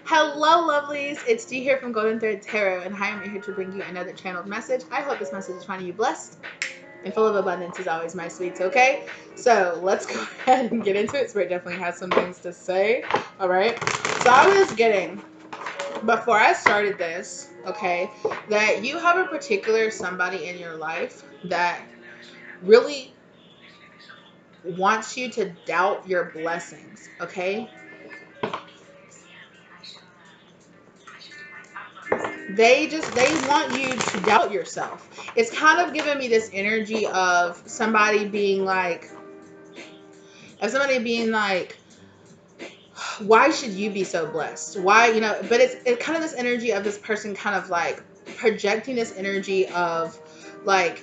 Hello, lovelies. It's Dee here from Golden Thread Tarot, and I am here to bring you another channeled message. I hope this message is finding you blessed and full of abundance, as always, my sweets, okay? So let's go ahead and get into it. Spirit definitely has some things to say, all right? So I was getting, before I started this, okay, that you have a particular somebody in your life that really wants you to doubt your blessings, okay? They want you to doubt yourself. It's kind of giving me this energy of somebody being like, why should you be so blessed? Why, but it's kind of this energy of this person kind of like projecting this energy of like,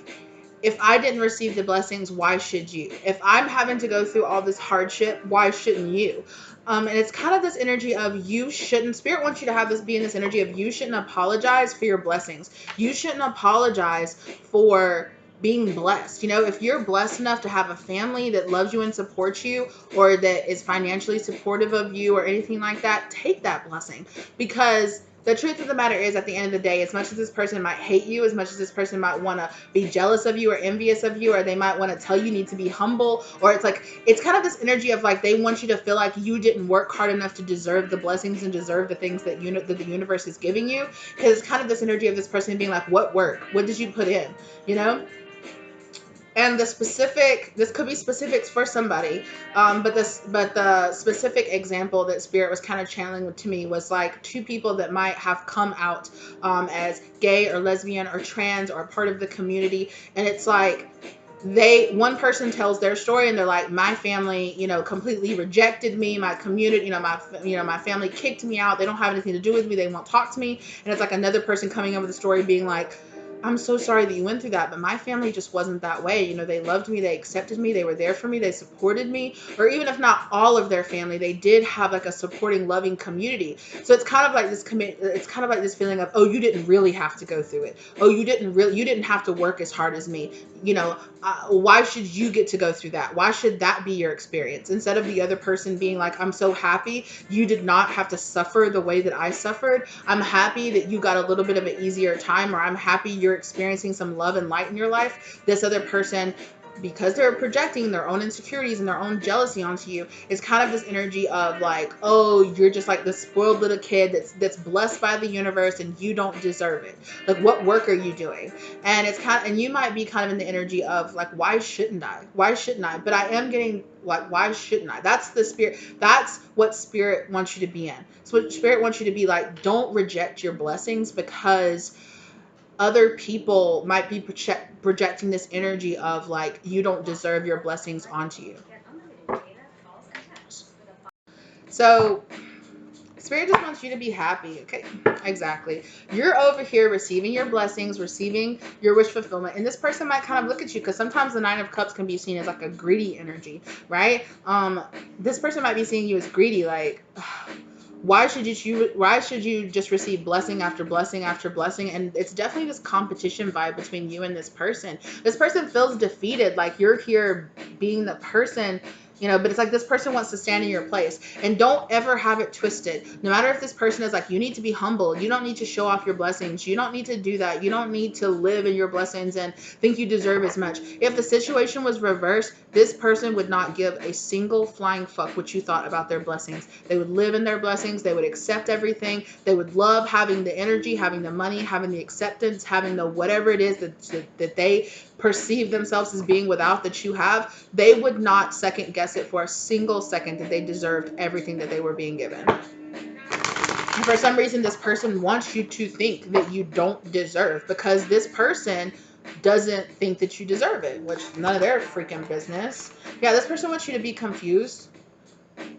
if I didn't receive the blessings, why should you? If I'm having to go through all this hardship, why shouldn't you? And it's kind of this energy of you shouldn't. Spirit wants you to have this, be in this energy of you shouldn't apologize for your blessings. You shouldn't apologize for being blessed. If you're blessed enough to have a family that loves you and supports you, or that is financially supportive of you, or anything like that, take that blessing. Because the truth of the matter is, at the end of the day, as much as this person might hate you, as much as this person might want to be jealous of you or envious of you, or they might want to tell you need to be humble, or it's kind of this energy of like they want you to feel like you didn't work hard enough to deserve the blessings and deserve the things that that the universe is giving you. Because it's kind of this energy of this person being like, what work? What did you put in? You know? And this could be specifics for somebody, but the specific example that Spirit was kind of channeling to me was like two people that might have come out as gay or lesbian or trans or part of the community, and it's like one person tells their story and they're like, my family completely rejected me, my community, my family kicked me out, they don't have anything to do with me, they won't talk to me. And it's like another person coming up with a story being like, I'm so sorry that you went through that, but my family just wasn't that way. They loved me, they accepted me, they were there for me, they supported me. Or even if not all of their family, they did have like a supporting, loving community. So it's kind of like this feeling of, oh, you didn't really have to go through it. Oh, you didn't have to work as hard as me. Why should you get to go through that? Why should that be your experience? Instead of the other person being like, I'm so happy you did not have to suffer the way that I suffered. I'm happy that you got a little bit of an easier time, or I'm happy you're experiencing some love and light in your life. This other person, because they're projecting their own insecurities and their own jealousy onto you, is kind of this energy of like, oh, you're just like the spoiled little kid that's blessed by the universe and you don't deserve it. Like, what work are you doing? And and you might be kind of in the energy of like, why shouldn't I? Why shouldn't I? But I am getting like, why shouldn't I? That's the Spirit. That's what Spirit wants you to be in. So what Spirit wants you to be like, don't reject your blessings because other people might be projecting this energy of like, you don't deserve your blessings onto you. So Spirit just wants you to be happy. Okay, exactly. You're over here receiving your blessings, receiving your wish fulfillment, and this person might kind of look at you, because sometimes the Nine of Cups can be seen as like a greedy energy, right? This person might be seeing you as greedy, like, why should you just receive blessing after blessing after blessing? And it's definitely this competition vibe between you and this person. This person feels defeated, like you're here being the person, but it's like this person wants to stand in your place. And don't ever have it twisted. No matter if this person is like, you need to be humble, you don't need to show off your blessings, you don't need to do that, you don't need to live in your blessings and think you deserve as much. If the situation was reversed, this person would not give a single flying fuck what you thought about their blessings. They would live in their blessings, they would accept everything, they would love having the energy, having the money, having the acceptance, having the whatever it is that they perceive themselves as being without that you have. They would not second guess it for a single second that they deserved everything that they were being given. For some reason, this person wants you to think that you don't deserve, because this person doesn't think that you deserve it, which none of their freaking business. Yeah, this person wants you to be confused.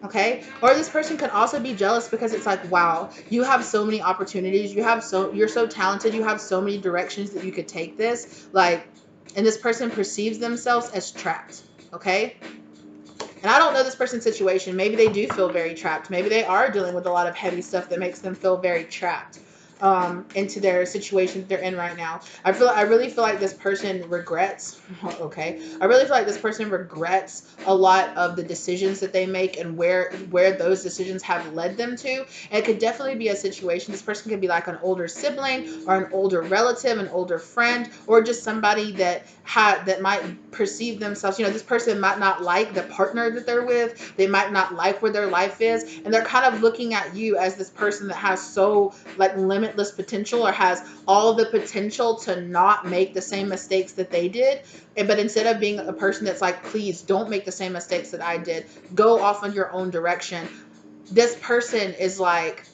Okay, or this person could also be jealous because it's like, wow, you have so many opportunities, you're so talented, you have so many directions that you could take this, like, and this person perceives themselves as trapped. Okay, and I don't know this person's situation. Maybe they do feel very trapped. Maybe they are dealing with a lot of heavy stuff that makes them feel very trapped. into their situation that they're in right now. I really feel like this person regrets. Okay, I really feel like this person regrets a lot of the decisions that they make and where those decisions have led them to. And it could definitely be a situation. This person could be like an older sibling or an older relative, an older friend, or just somebody that might perceive themselves. This person might not like the partner that they're with. They might not like where their life is, and they're kind of looking at you as this person that has so like limitless potential, or has all the potential to not make the same mistakes that they did. But instead of being a person that's like, please don't make the same mistakes that I did, go off on your own direction, this person is like,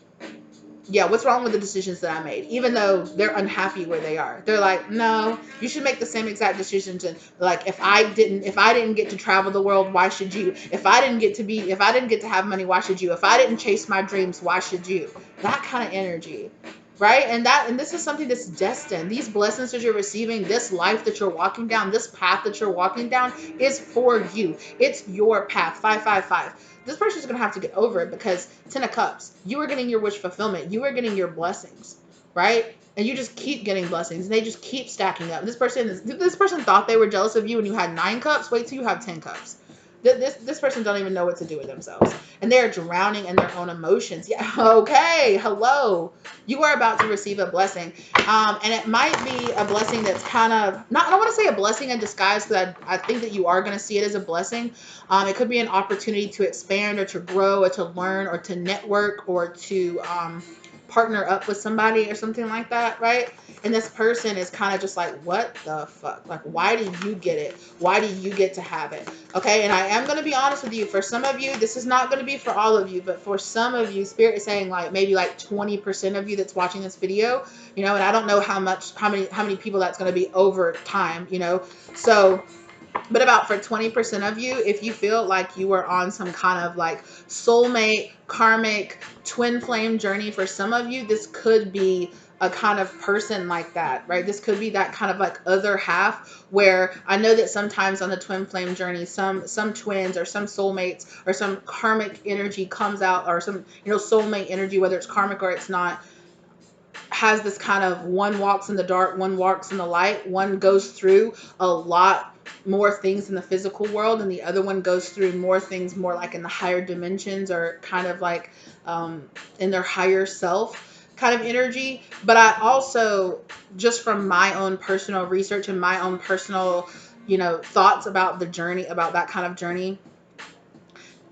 yeah, what's wrong with the decisions that I made? Even though they're unhappy where they are, they're like, no, you should make the same exact decisions. And like, if I didn't get to travel the world, why should you? If I didn't get to have money, why should you? If I didn't chase my dreams, why should you? That kind of energy, right? And this is something that's destined. These blessings that you're receiving, this life that you're walking down, this path that you're walking down is for you. It's your path. 555. This person's gonna have to get over it, because 10 of Cups, you are getting your wish fulfillment. You are getting your blessings, right? And you just keep getting blessings, and they just keep stacking up. This person thought they were jealous of you when you had 9 cups. Wait till you have 10 cups. This person don't even know what to do with themselves, and they're drowning in their own emotions. Yeah, okay, hello. You are about to receive a blessing, and it might be a blessing that's kind of not. I don't want to say a blessing in disguise, because I think that you are going to see it as a blessing. It could be an opportunity to expand, or to grow, or to learn, or to network, or to partner up with somebody or something like that, right? And this person is kind of just like, what the fuck? Like, why do you get it? Why do you get to have it? Okay, and I am going to be honest with you. For some of you, this is not going to be for all of you, but for some of you, Spirit is saying like maybe like 20% of you that's watching this video, and I don't know how many people that's going to be over time, so. But about for 20% of you, if you feel like you are on some kind of like soulmate, karmic, twin flame journey, for some of you, this could be a kind of person like that, right? This could be that kind of like other half, where I know that sometimes on the twin flame journey, some twins or some soulmates or some karmic energy comes out, or some, soulmate energy, whether it's karmic or it's not, has this kind of, one walks in the dark, one walks in the light, one goes through a lot more things in the physical world, and the other one goes through more things more like in the higher dimensions, or kind of like in their higher self kind of energy. But I also, just from my own personal research and my own personal thoughts about the journey, about that kind of journey,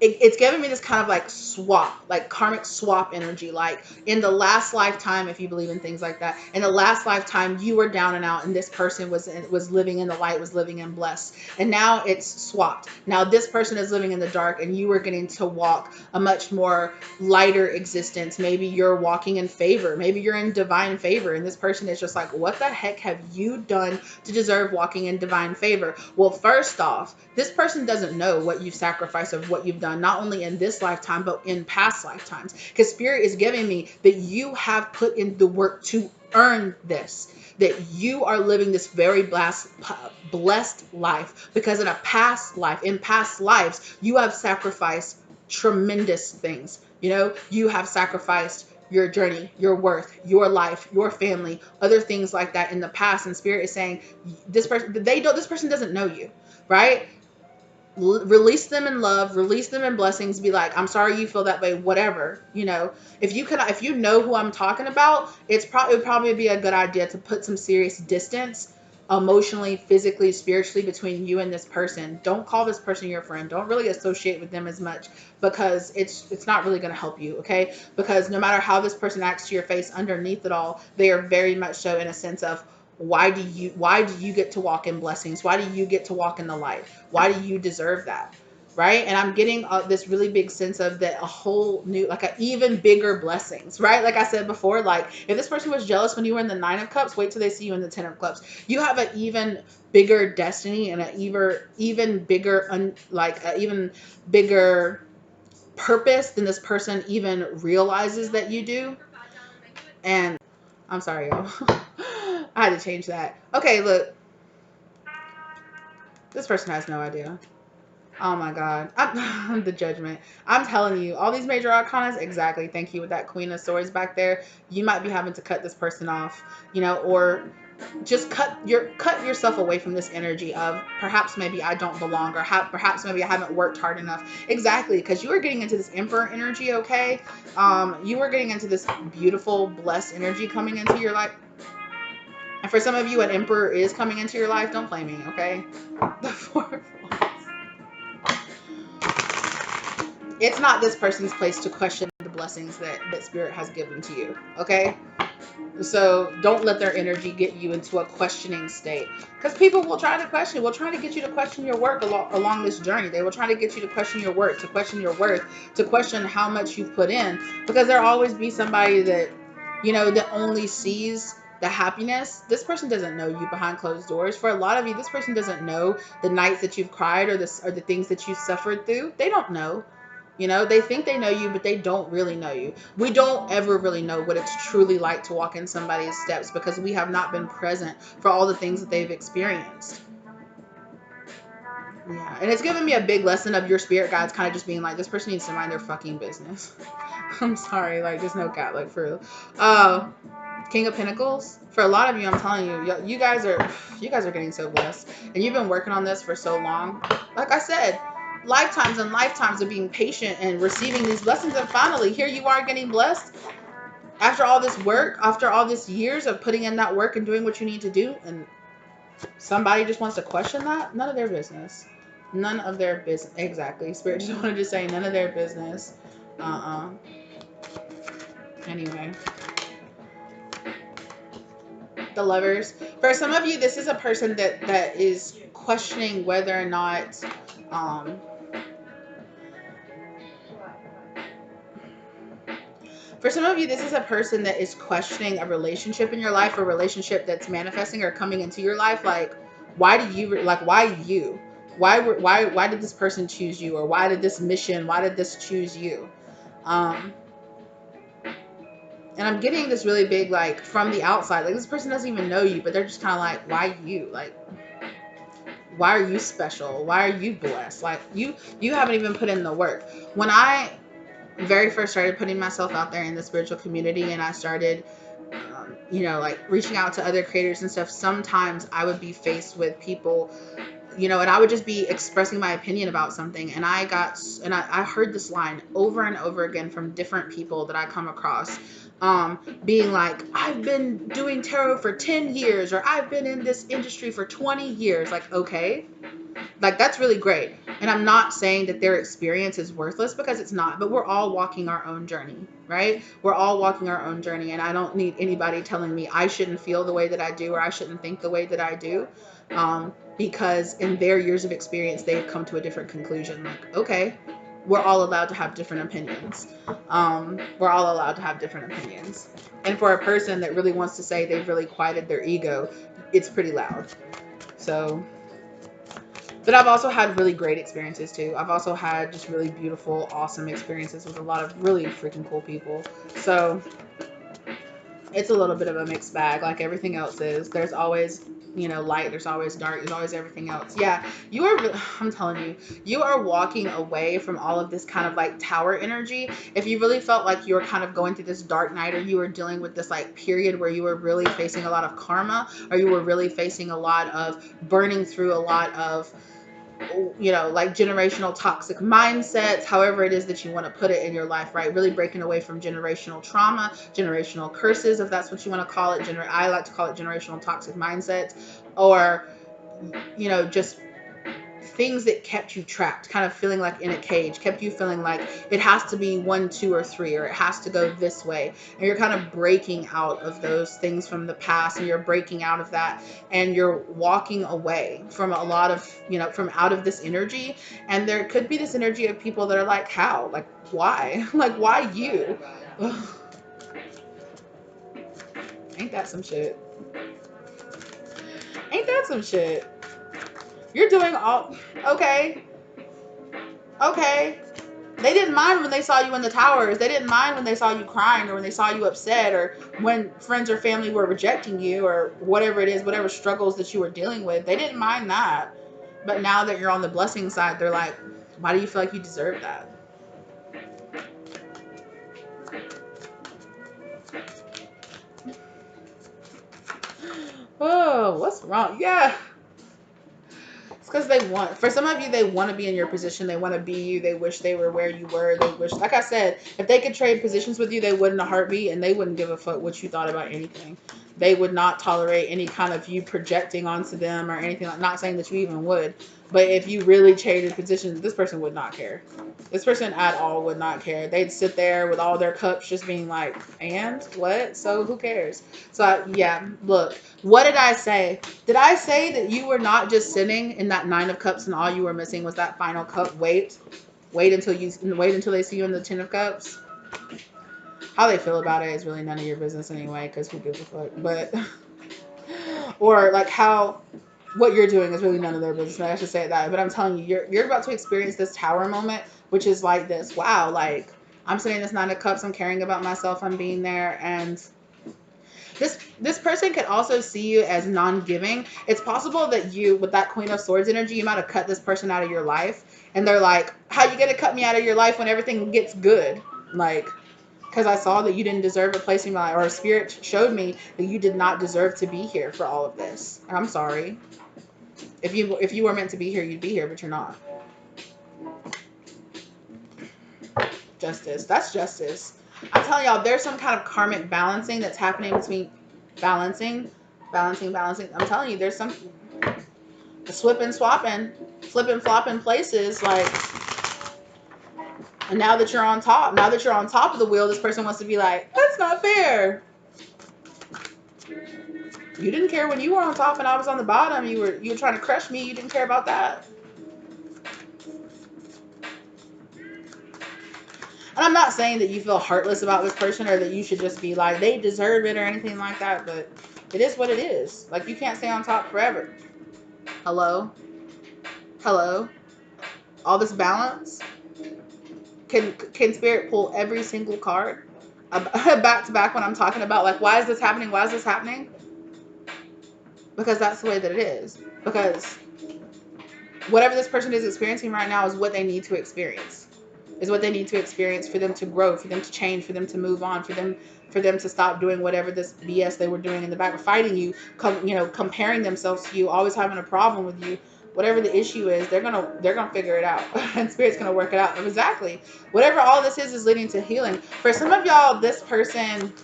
it's giving me this kind of like swap, like karmic swap energy. Like in the last lifetime, if you believe in things like that, in the last lifetime, you were down and out, and this person was living in the light, was living in bliss. And now it's swapped. Now this person is living in the dark, and you are getting to walk a much more lighter existence. Maybe you're walking in favor. Maybe you're in divine favor. And this person is just like, what the heck have you done to deserve walking in divine favor? Well, first off, this person doesn't know what you've sacrificed, of what you've done, not only in this lifetime, but in past lifetimes. Because Spirit is giving me that you have put in the work to earn this, that you are living this very blessed life, because in past lives, you have sacrificed tremendous things. You have sacrificed your journey, your worth, your life, your family, other things like that in the past. And Spirit is saying, this person doesn't know you, right? Release them in love, release them in blessings. Be like, I'm sorry you feel that way, whatever. If you know who I'm talking about, it would probably be a good idea to put some serious distance, emotionally, physically, spiritually, between you and this person. Don't call this person your friend. Don't really associate with them as much, because it's not really going to help you. Okay, because no matter how this person acts to your face, underneath it all, they are very much so in a sense of, why do you get to walk in blessings? Why do you get to walk in the light? Why do you deserve that? Right? And I'm getting this really big sense of that, a whole new, like a even bigger blessings, right? Like I said before, like if this person was jealous when you were in the 9 of Cups, wait till they see you in the 10 of Cups. You have an even bigger destiny, and an even bigger, even bigger purpose than this person even realizes that you do. And I'm sorry, y'all. I had to change that. Okay, look. This person has no idea. Oh my God. The judgment. I'm telling you, all these major arcanas, exactly. Thank you with that Queen of Swords back there. You might be having to cut this person off, or just cut yourself away from this energy of perhaps maybe I don't belong, or perhaps maybe I haven't worked hard enough. Exactly, because you are getting into this Emperor energy, okay? You are getting into this beautiful, blessed energy coming into your life. And for some of you, an Emperor is coming into your life. Don't blame me, okay? The Four of Wands. It's not this person's place to question the blessings that Spirit has given to you, okay? So don't let their energy get you into a questioning state, because people will try to question, will try to get you to question your work along this journey. They will try to get you to question your work, to question your worth, to question how much you've put in, because there'll always be somebody that only sees the happiness. This person doesn't know you behind closed doors. For a lot of you, this person doesn't know the nights that you've cried, or the things that you suffered through. They don't know. They think they know you, but they don't really know you. We don't ever really know what it's truly like to walk in somebody's steps, because we have not been present for all the things that they've experienced. Yeah, and it's given me a big lesson of your spirit guides kind of just being like, this person needs to mind their fucking business. I'm sorry, like, there's no cat, like, for real. King of Pentacles. For a lot of you, I'm telling you, you guys are getting so blessed, and you've been working on this for so long. Like I said, lifetimes and lifetimes of being patient and receiving these blessings, and finally here you are getting blessed after all this work, after all these years of putting in that work and doing what you need to do, and somebody just wants to question that. None of their business. None of their business. Exactly. Spirit just wanted to say none of their business. Anyway, the Lovers. For some of you, this is a person that is questioning whether or not for some of you, this is a person that is questioning a relationship in your life, a relationship that's manifesting or coming into your life. Like, why do you, like, why you? Why did this person choose you? Or why did this mission, why did this choose you? And I'm getting this really big, like, from the outside. Like, this person doesn't even know you, but they're just kind of like, why you? Like, why are you special? Why are you blessed? Like, you haven't even put in the work. When I very first started putting myself out there in the spiritual community, and I started like reaching out to other creators and stuff, sometimes I would be faced with people, and I would just be expressing my opinion about something, and I heard this line over and over again from different people that I come across, being like, I've been doing tarot for 10 years, or I've been in this industry for 20 years. Like, okay, like, that's really great. And I'm not saying that their experience is worthless, because it's not, but we're all walking our own journey, right? We're all walking our own journey. And I don't need anybody telling me I shouldn't feel the way that I do, or I shouldn't think the way that I do. Because in their years of experience, they've come to a different conclusion. Like, okay, we're all allowed to have different opinions. We're all allowed to have different opinions. And for a person that really wants to say they've really quieted their ego, it's pretty loud. So, but I've also had really great experiences too. I've also had just really beautiful, awesome experiences with a lot of really freaking cool people. So it's a little bit of a mixed bag, like everything else is. There's always, light. There's always dark. There's always everything else. Yeah, I'm telling you, you are walking away from all of this kind of like tower energy. If you really felt like you were kind of going through this dark night, or you were dealing with this like period where you were really facing a lot of karma, or you were really facing a lot of burning through a lot of like generational toxic mindsets, however it is that you want to put it in your life, right? Really breaking away from generational trauma, generational curses, if that's what you want to call it. I like to call it generational toxic mindsets, or just things that kept you trapped, kind of feeling like in a cage, kept you feeling like it has to be 1, 2, or 3, or it has to go this way. And you're kind of breaking out of those things from the past, and you're breaking out of that, and you're walking away from a lot of, from out of this energy. And there could be this energy of people that are like, how? Like, why? Like, why you? Ugh. Ain't that some shit? Ain't that some shit? You're doing all okay. Okay. They didn't mind when they saw you in the towers. They didn't mind when they saw you crying, or when they saw you upset, or when friends or family were rejecting you, or whatever it is, whatever struggles that you were dealing with. They didn't mind that. But now that you're on the blessing side, they're like, Why do you feel like you deserve that? Oh, what's wrong? Yeah. It's because they want, for some of you, they want to be in your position. They want to be you. They wish they were where you were. They wish, like I said, if they could trade positions with you, they would in a heartbeat, and they wouldn't give a fuck what you thought about anything. They would not tolerate any kind of you projecting onto them or anything. Like, not saying that you even would, but if you really traded positions, this person would not care. This person at all would not care. They'd sit there with all their cups just being like, and what? So who cares? So yeah, look, what did I say? Did I say that you were not just sitting in that 9 of cups and all you were missing was that final cup? Wait until they see you in the 10 of cups. How they feel about it is really none of your business anyway, because who gives a fuck? But or like how what you're doing is really none of their business. I should say that. But I'm telling you, you're about to experience this tower moment, which is like this. Wow, like I'm sitting in this 9 of cups. I'm caring about myself. I'm being there, and this person could also see you as non-giving. It's possible that you, with that Queen of Swords energy, you might have cut this person out of your life, and they're like, "How you gonna cut me out of your life when everything gets good?" Like, because I saw that you didn't deserve a place in my life, or spirit showed me that you did not deserve to be here for all of this. I'm sorry. If you were meant to be here, you'd be here, but you're not. Justice. That's justice. I'm telling y'all, there's some kind of karmic balancing that's happening between balancing. I'm telling you, there's some swapping, flipping, flopping places. Like, and now that you're on top of the wheel, this person wants to be like, that's not fair. You didn't care when you were on top and I was on the bottom. You were trying to crush me. You didn't care about that. And I'm not saying that you feel heartless about this person or that you should just be like, they deserve it or anything like that, but it is what it is. Like, you can't stay on top forever. Hello? Hello? All this balance? Can Spirit pull every single card? Back to back when I'm talking about, like, why is this happening? Why is this happening? Because that's the way that it is. Because whatever this person is experiencing right now is what they need to experience. Is what they need to experience for them to grow, for them to change, for them to move on, for them to stop doing whatever this BS they were doing in the back, fighting you, comparing themselves to you, always having a problem with you. Whatever the issue is, they're gonna figure it out, and Spirit's gonna work it out. Exactly. Whatever all this is leading to healing. For some of y'all, this person,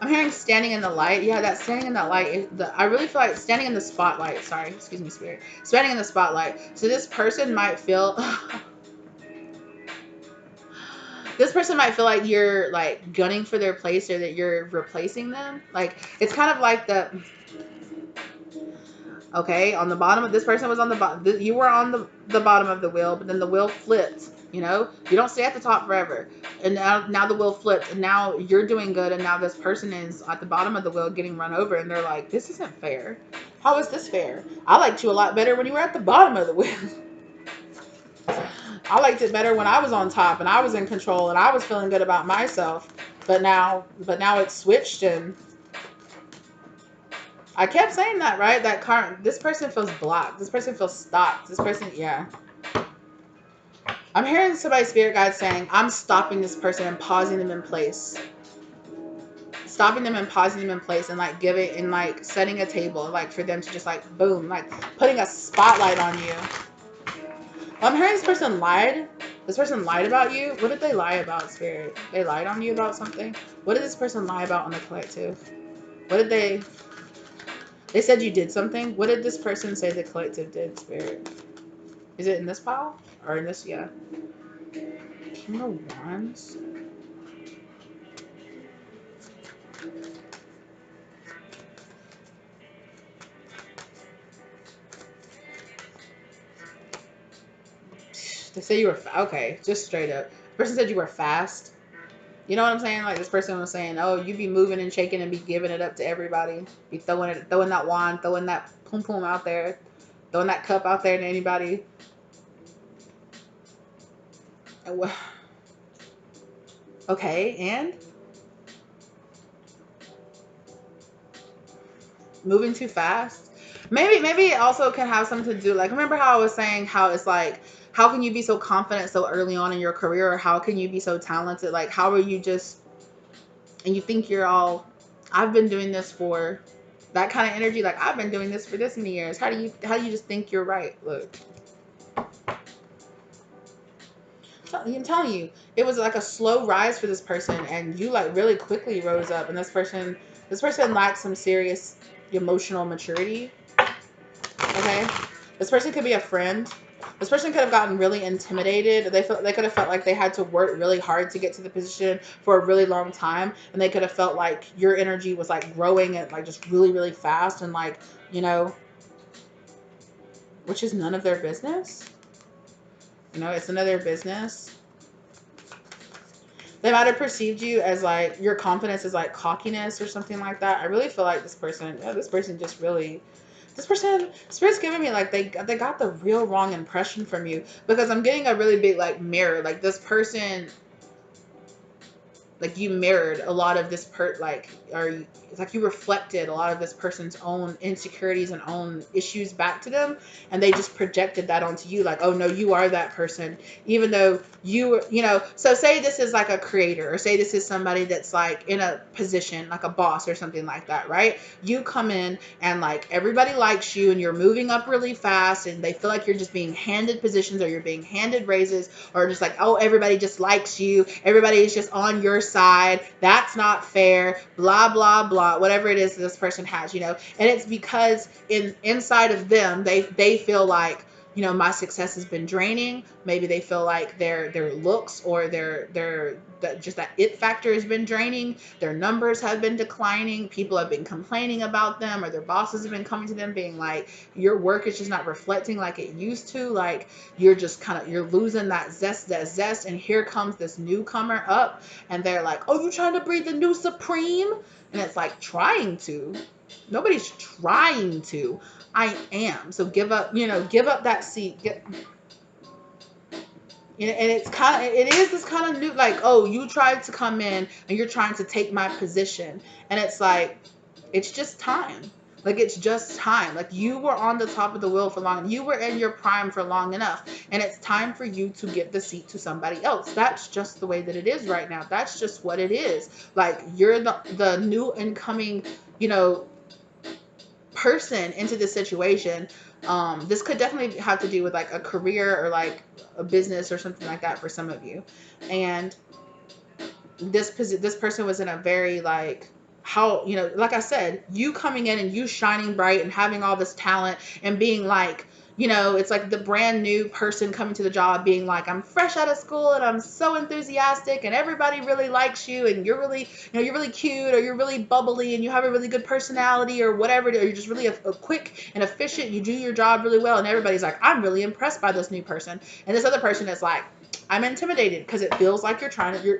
I'm hearing standing in the light. Yeah, that standing in that light. I really feel like standing in the spotlight. Sorry, excuse me, Spirit. Standing in the spotlight. So this person might feel. This person might feel like you're like gunning for their place or that you're replacing them. Like, it's kind of like okay, on the bottom of this person was on the bottom. You were on the bottom of the wheel, but then the wheel flipped. You don't stay at the top forever. And now the wheel flipped, and now you're doing good, and now this person is at the bottom of the wheel getting run over, and they're like, this isn't fair. How is this fair? I liked you a lot better when you were at the bottom of the wheel. I liked it better when I was on top and I was in control and I was feeling good about myself. But now it's switched, and I kept saying that, right? This person feels blocked. This person feels stopped. This person, yeah. I'm hearing somebody's spirit guide saying, I'm stopping this person and pausing them in place. Stopping them and pausing them in place, and like giving and like setting a table, like for them to just like boom, like putting a spotlight on you. I'm hearing this person lied. This person lied about you. What did they lie about, Spirit? They lied on you about something? What did this person lie about on the collective? What did they said you did something? What did this person say the collective did, Spirit? Is it in this pile? Or in this, yeah. King of Wands? They say you were, okay, just straight up. The person said you were fast. You know what I'm saying? Like, this person was saying, oh, you be moving and shaking and be giving it up to everybody. Be throwing that wand, throwing that pum pum out there, throwing that cup out there to anybody. Okay, and moving too fast. Maybe it also can have something to do, like, remember how I was saying how it's like, how can you be so confident so early on in your career, or how can you be so talented, like how are you just, and you think you're all, I've been doing this for, that kind of energy, like I've been doing this for this many years, how do you just think you're right? Look, I'm telling you, it was like a slow rise for this person, and you like really quickly rose up. And this person lacks some serious emotional maturity. Okay, this person could be a friend. This person could have gotten really intimidated. They could have felt like they had to work really hard to get to the position for a really long time, and they could have felt like your energy was like growing at like just really really fast, and like, you know, which is none of their business. It's none of their business. They might have perceived you as like your confidence is like cockiness or something like that. I really feel like this person just really, this person, spirit's giving me like they got the real wrong impression from you, because I'm getting a really big like mirror, like this person, like you mirrored a lot of this like, or it's like you reflected a lot of this person's own insecurities and own issues back to them, and they just projected that onto you, like, oh no, you are that person, even though so say this is like a creator, or say this is somebody that's like in a position like a boss or something like that, right? You come in and like everybody likes you, and you're moving up really fast, and they feel like you're just being handed positions, or you're being handed raises, or just like, oh, everybody just likes you, everybody is just on your side, that's not fair, blah blah blah, whatever it is that this person has, and it's because inside of them, they feel like, my success has been draining. Maybe they feel like their looks, or just that it factor has been draining. Their numbers have been declining. People have been complaining about them, or their bosses have been coming to them being like, your work is just not reflecting like it used to. Like, you're losing that zest. And here comes this newcomer up, and they're like, oh, you trying to breed the new supreme? And it's like, trying to. Nobody's trying to. I am. So give up that seat. And it is this kind of new, like, oh, you tried to come in and you're trying to take my position. And it's like, it's just time. Like, it's just time. Like, you were on the top of the wheel for long. You were in your prime for long enough. And it's time for you to give the seat to somebody else. That's just the way that it is right now. That's just what it is. Like, you're the new incoming, you know, person into this situation. This could definitely have to do with like a career, or like a business or something like that for some of you. And this person was in a very like, how, like I said, you coming in and you shining bright and having all this talent and being like, it's like the brand new person coming to the job being like, I'm fresh out of school and I'm so enthusiastic and everybody really likes you, and you're really, you're really cute, or you're really bubbly, and you have a really good personality, or whatever, or you're just really a quick and efficient, you do your job really well, and everybody's like, I'm really impressed by this new person. And this other person is like, I'm intimidated because it feels like it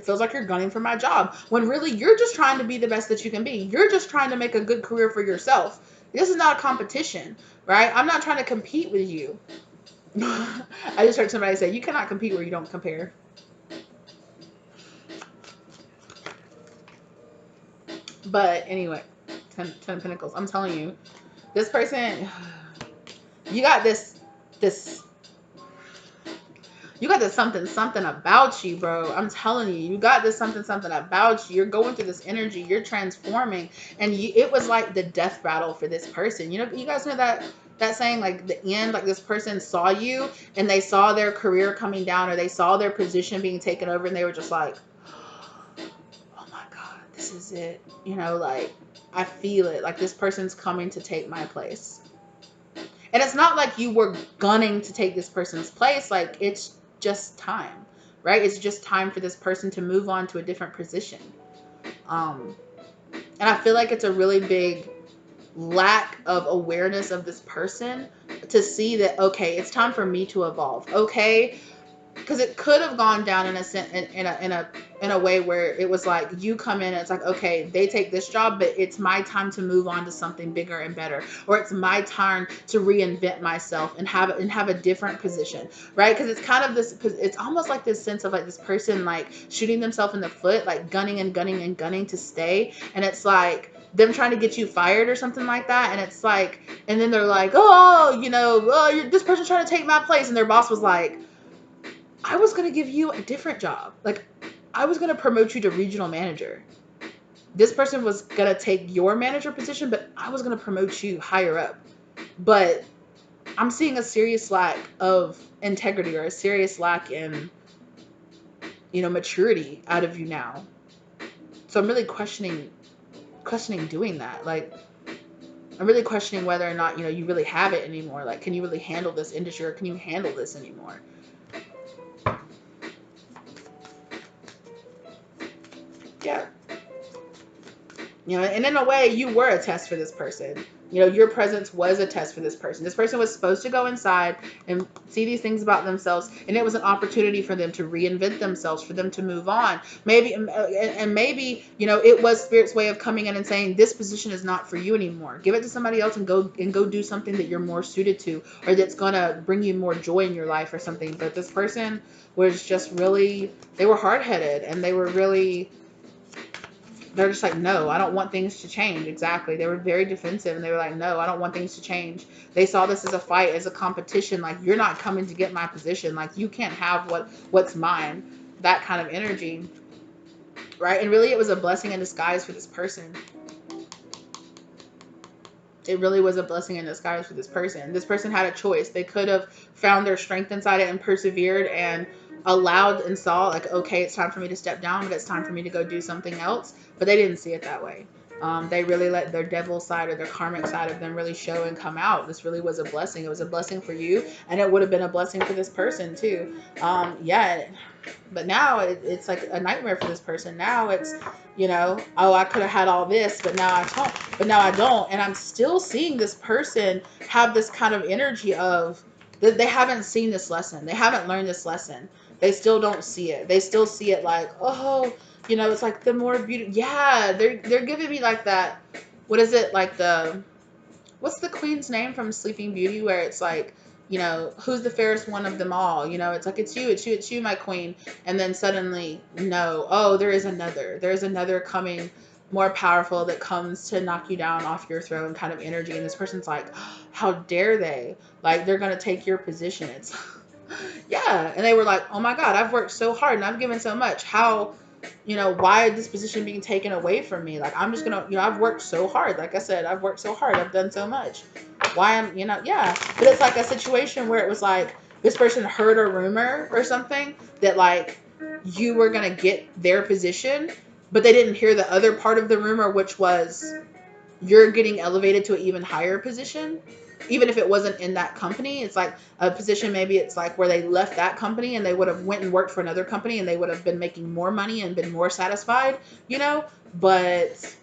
feels like you're gunning for my job, when really you're just trying to be the best that you can be. You're just trying to make a good career for yourself. This is not a competition, right? I'm not trying to compete with you. I just heard somebody say, you cannot compete where you don't compare. But anyway, ten of Pentacles. I'm telling you, this person, you got this you got this something about you, bro. I'm telling you, you got this something about you. You're going through this energy. You're transforming, and it was like the death battle for this person. You guys know that saying, like the end, like this person saw you and they saw their career coming down, or they saw their position being taken over, and they were just like, oh my god, this is it. Like, I feel it. Like, this person's coming to take my place. And it's not like you were gunning to take this person's place. Like, it's just time, right? It's just time for this person to move on to a different position. And I feel like it's a really big lack of awareness of this person to see that, okay, it's time for me to evolve. Okay, because it could have gone down in a in a way where it was like you come in and it's like, okay, they take this job, but it's my time to move on to something bigger and better, or it's my turn to reinvent myself and have a different position, right? Because it's kind of this, it's almost like this sense of like this person like shooting themselves in the foot, like gunning and gunning and gunning to stay, and it's like them trying to get you fired or something like that, and it's like, and then they're like, oh, this person's trying to take my place, and their boss was like, I was going to give you a different job. Like, I was going to promote you to regional manager. This person was going to take your manager position, but I was going to promote you higher up. But I'm seeing a serious lack of integrity or a serious lack in, maturity out of you now. So I'm really questioning doing that. Like, I'm really questioning whether or not, you really have it anymore. Like, can you really handle this industry, or can you handle this anymore? Yeah. And in a way, you were a test for this person. Your presence was a test for this person. This person was supposed to go inside and see these things about themselves, and it was an opportunity for them to reinvent themselves, for them to move on. Maybe, and maybe, it was Spirit's way of coming in and saying, this position is not for you anymore. Give it to somebody else and go do something that you're more suited to, or that's gonna bring you more joy in your life or something. But this person was just really, they were hard-headed, and they were really, they're just like, no, I don't want things to change. Exactly. They were very defensive, and they were like, no, I don't want things to change. They saw this as a fight, as a competition. Like, you're not coming to get my position. Like, you can't have what's mine. That kind of energy, right? And really, it was a blessing in disguise for this person. It really was a blessing in disguise for this person. This person had a choice. They could have found their strength inside it and persevered and allowed and saw, like, okay, it's time for me to step down, but it's time for me to go do something else. But they didn't see it that way. They really let their devil side or their karmic side of them really show and come out. This really was a blessing. It was a blessing for you, and it would have been a blessing for this person too. Yeah. But now it's like a nightmare for this person. Now it's, oh, I could have had all this, but now I don't. But now I don't. And I'm still seeing this person have this kind of energy of that they haven't seen this lesson. They haven't learned this lesson. They still don't see it. They still see it like, oh, it's like the more beauty. Yeah, they're giving me like that. What is it, like what's the queen's name from Sleeping Beauty, where it's like, who's the fairest one of them all? It's like, it's you, my queen. And then suddenly, no, oh, there is another coming, more powerful, that comes to knock you down off your throne kind of energy. And this person's like, how dare they? Like, they're going to take your position. It's, yeah. And they were like, oh my God, I've worked so hard and I've given so much. How, why is this position being taken away from me? Like, I'm just going to, I've worked so hard. Like I said, I've worked so hard. I've done so much. Why am, yeah. But it's like a situation where it was like, this person heard a rumor or something that like you were going to get their position, but they didn't hear the other part of the rumor, which was you're getting elevated to an even higher position. Even if it wasn't in that company, it's like a position, maybe it's like where they left that company and they would have went and worked for another company and they would have been making more money and been more satisfied, but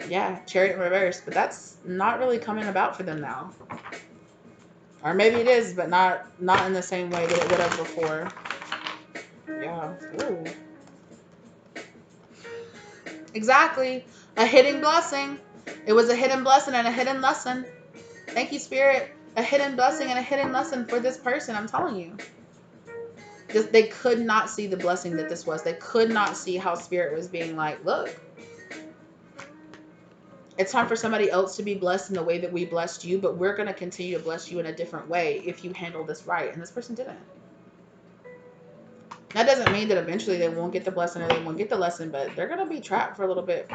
yeah, Chariot in reverse. But that's not really coming about for them now. Or maybe it is, but not in the same way that it would have before. Yeah. Ooh. Exactly. A hidden blessing. It was a hidden blessing and a hidden lesson. Thank you, Spirit. A hidden blessing and a hidden lesson for this person. I'm telling you. They could not see the blessing that this was. They could not see how Spirit was being like, look, it's time for somebody else to be blessed in the way that we blessed you, but we're going to continue to bless you in a different way if you handle this right. And this person didn't. That doesn't mean that eventually they won't get the blessing or they won't get the lesson, but they're going to be trapped for a little bit.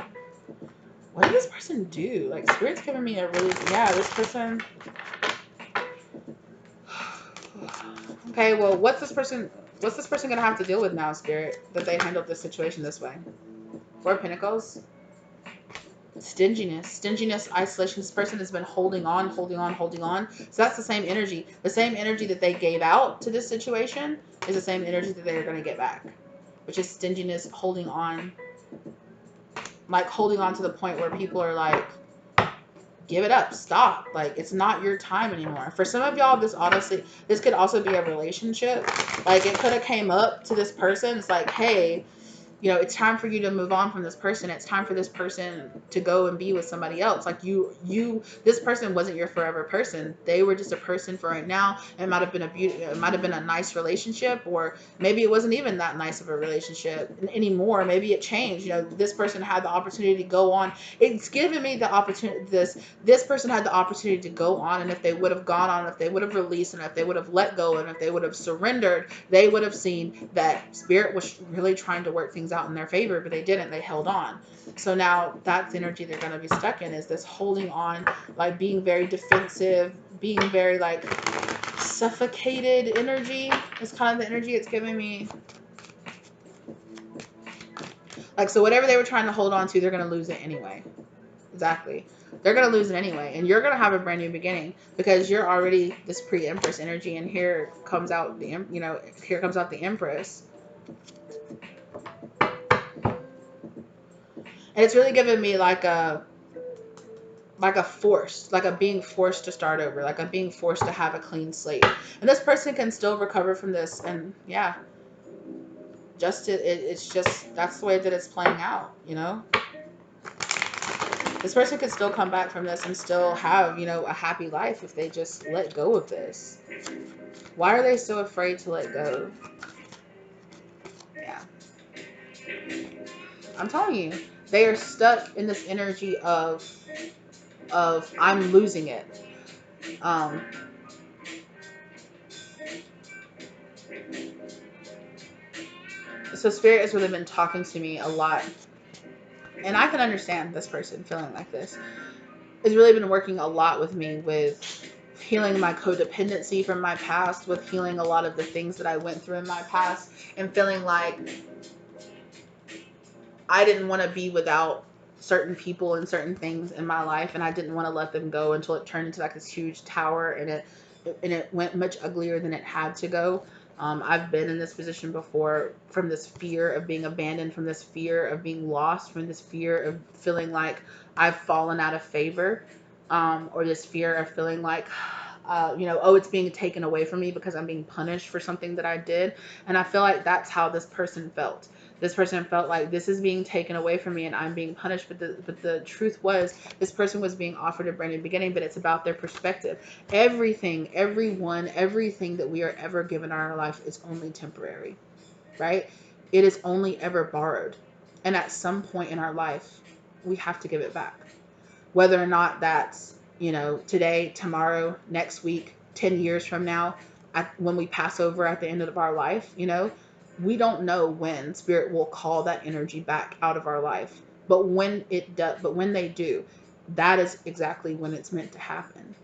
What did this person do? Like, Spirit's giving me a really, yeah, this person. Okay, well, what's this person going to have to deal with now, Spirit, that they handled this situation this way? 4 of Pentacles. Stinginess, isolation. This person has been holding on. So that's the same energy. The same energy that they gave out to this situation is the same energy that they're going to get back, which is stinginess, holding on. Like, holding on to the point where people are like, give it up. Stop. Like, it's not your time anymore. For some of y'all, this could also be a relationship. Like, it could have came up to this person. It's like, hey, you know, it's time for you to move on from this person. It's time for this person to go and be with somebody else. Like, this person wasn't your forever person. They were just a person for right now. It might have been it might have been a nice relationship, or maybe it wasn't even that nice of a relationship anymore. Maybe it changed. You know, this person had the opportunity to go on. It's given me the opportunity. This person had the opportunity to go on, and if they would have gone on, if they would have released, and if they would have let go, and if they would have surrendered, they would have seen that spirit was really trying to work things out in their favor, but they didn't. They held on. So now that's the energy they're going to be stuck in, is this holding on, like being very defensive, being very like suffocated energy is kind of the energy it's giving me. Like, so whatever they were trying to hold on to, they're going to lose it anyway. Exactly. They're going to lose it anyway. And you're going to have a brand new beginning, because you're already this pre-empress energy. And here comes out here comes out the empress. And it's really giving me like a force, like a being forced to start over, like a being forced to have a clean slate. And this person can still recover from this. And yeah, it's just, that's the way that it's playing out, you know? This person could still come back from this and still have, you know, a happy life if they just let go of this. Why are they so afraid to let go? Yeah. I'm telling you, they are stuck in this energy of I'm losing it. So spirit has really been talking to me a lot, and I can understand this person feeling like this. It's really been working a lot with me with healing my codependency from my past, with healing a lot of the things that I went through in my past, and feeling like I didn't want to be without certain people and certain things in my life, and I didn't want to let them go until it turned into like this huge tower, and it went much uglier than it had to go. I've been in this position before, from this fear of being abandoned, from this fear of being lost, from this fear of feeling like I've fallen out of favor, or this fear of feeling like, oh, it's being taken away from me because I'm being punished for something that I did. And I feel like that's how this person felt. This person felt like this is being taken away from me and I'm being punished. But the truth was, this person was being offered a brand new beginning, but it's about their perspective. Everything, everyone, everything that we are ever given in our life is only temporary, right? It is only ever borrowed. And at some point in our life, we have to give it back. Whether or not that's, today, tomorrow, next week, 10 years from now, when we pass over at the end of our life, we don't know when spirit will call that energy back out of our life. But when it does, but when they do, that is exactly when it's meant to happen.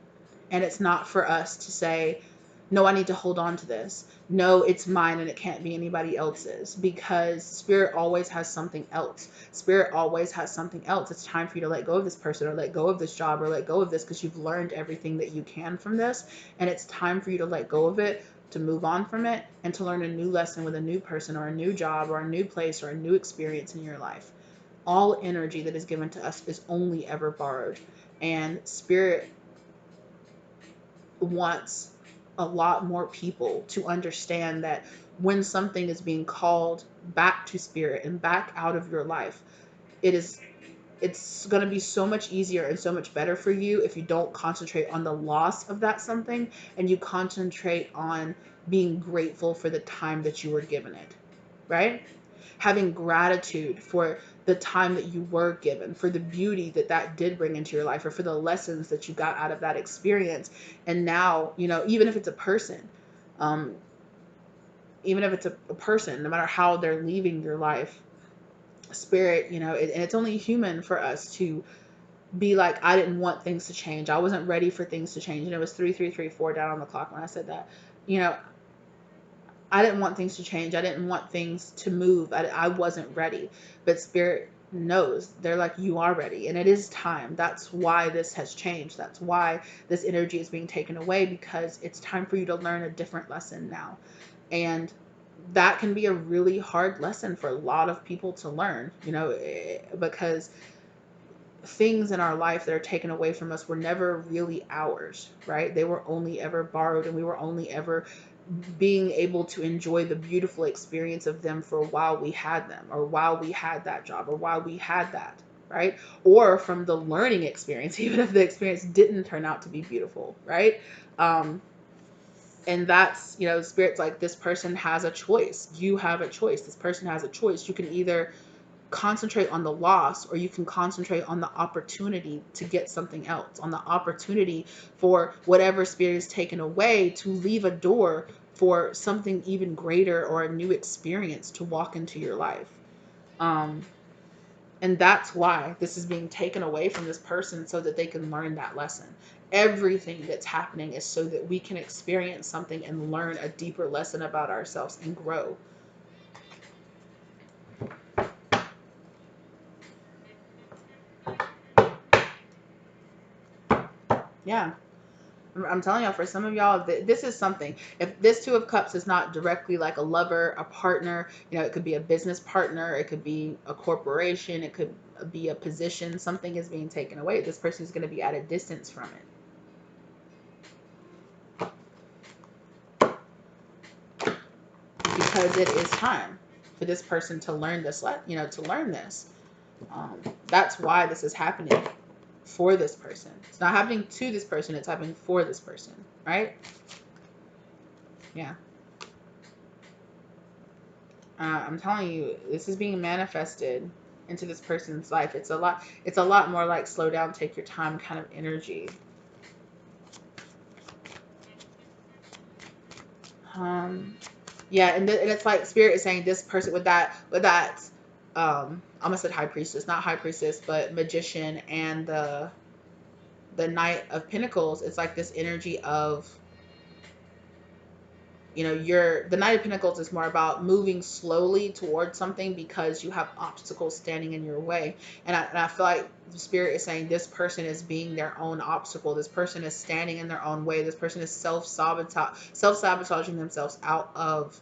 And it's not for us to say, no, I need to hold on to this. No, it's mine and it can't be anybody else's, because spirit always has something else. Spirit always has something else. It's time for you to let go of this person, or let go of this job, or let go of this, because you've learned everything that you can from this. And it's time for you to let go of it, to move on from it, and to learn a new lesson with a new person, or a new job, or a new place, or a new experience in your life. All energy that is given to us is only ever borrowed. And spirit wants a lot more people to understand that when something is being called back to spirit and back out of your life, it's going to be so much easier and so much better for you if you don't concentrate on the loss of that something, and you concentrate on being grateful for the time that you were given it, right? Having gratitude for the time that you were given, for the beauty that that did bring into your life, or for the lessons that you got out of that experience. And now, even if it's a person, um, even if it's a person, no matter how they're leaving your life, spirit, and it's only human for us to be like, I didn't want things to change. I wasn't ready for things to change. And it was 3334 down on the clock when I said that. I didn't want things to change. I didn't want things to move. I wasn't ready. But spirit knows. They're like, you are ready. And it is time. That's why this has changed. That's why this energy is being taken away, because it's time for you to learn a different lesson now. And that can be a really hard lesson for a lot of people to learn, because things in our life that are taken away from us were never really ours, right? They were only ever borrowed, and we were only ever being able to enjoy the beautiful experience of them for a while we had them, or while we had that job, or while we had that, right? Or from the learning experience, even if the experience didn't turn out to be beautiful, right? Um, and that's, you know, spirit's like, this person has a choice. You have a choice. This person has a choice. You can either concentrate on the loss, or you can concentrate on the opportunity to get something else, on the opportunity for whatever spirit is taken away to leave a door for something even greater, or a new experience to walk into your life. um and that's why this is being taken away from this person, so that they can learn that lesson. Everything that's happening is so that we can experience something and learn a deeper lesson about ourselves and grow. Yeah. I'm telling y'all, for some of y'all, this is something. If this Two of Cups is not directly like a lover, a partner, you know, it could be a business partner, it could be a corporation, it could be a position. Something is being taken away. This person is going to be at a distance from it, because it is time for this person to learn this. You know, to learn this. That's why this is happening for this person. It's not happening to this person. It's happening for this person, right? Yeah. I'm telling you, this is being manifested into this person's life. It's a lot. It's a lot more like slow down, take your time kind of energy. Um, yeah, and it's like spirit is saying this person with that. I almost said high priestess, not high priestess, but magician, and the Knight of Pentacles. It's like this energy of, you know, the Knight of Pentacles is more about moving slowly towards something because you have obstacles standing in your way. And I feel like the spirit is saying this person is being their own obstacle. This person is standing in their own way. This person is self-sabotaging themselves out of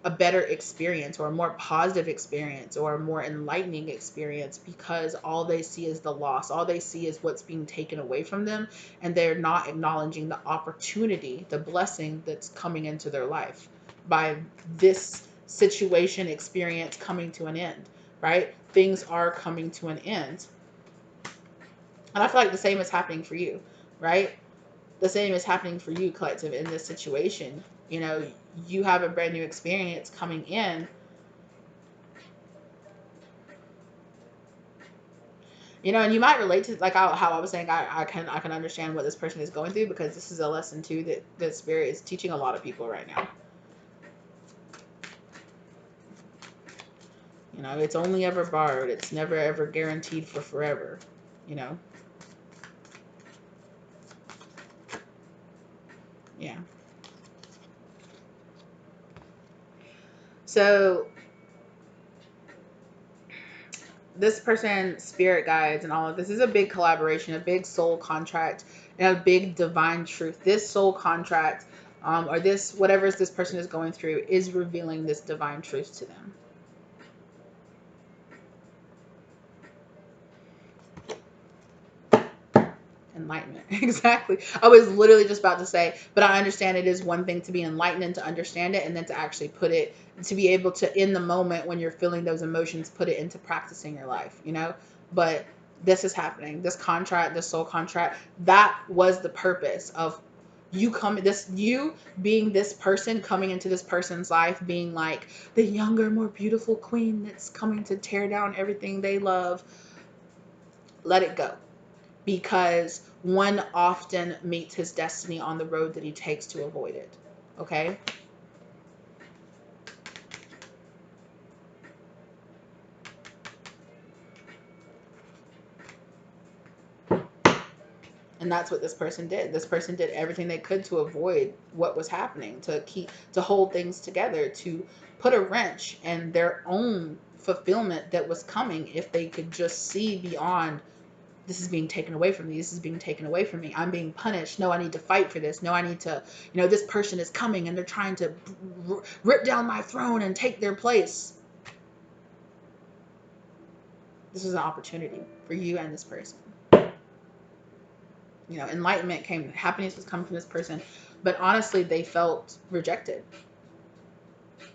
a better experience, or a more positive experience, or a more enlightening experience, because all they see is the loss. All they see is what's being taken away from them, and they're not acknowledging the opportunity, the blessing that's coming into their life by this situation, experience coming to an end, right? Things are coming to an end. And I feel like the same is happening for you, right? The same is happening for you, collective, in this situation. You know, you have a brand new experience coming in. You know, and you might relate to, like how I was saying, I can understand what this person is going through, because this is a lesson too that spirit is teaching a lot of people right now. You know, it's only ever borrowed. It's never ever guaranteed for forever. You know. Yeah. So this person, spirit guides, and all of this is a big collaboration, a big soul contract, and a big divine truth. This soul contract, or this whatever this person is going through, is revealing this divine truth to them. Enlightenment. Exactly. I was literally just about to say, but I understand it is one thing to be enlightened and to understand it, and then to actually put it, to be able to, in the moment when you're feeling those emotions, put it into practicing your life, you know? But this is happening. This contract, this soul contract, that was the purpose of you being this person, coming into this person's life, being like the younger, more beautiful queen that's coming to tear down everything they love. Let it go, because one often meets his destiny on the road that he takes to avoid it. Okay? And that's what this person did. This person did everything they could to avoid what was happening, to hold things together, to put a wrench in their own fulfillment that was coming, if they could just see beyond, this is being taken away from me. This is being taken away from me. I'm being punished. No, I need to fight for this. No, I need to, this person is coming and they're trying to rip down my throne and take their place. This is an opportunity for you and this person. You know, enlightenment came, happiness was coming from this person, but honestly, they felt rejected.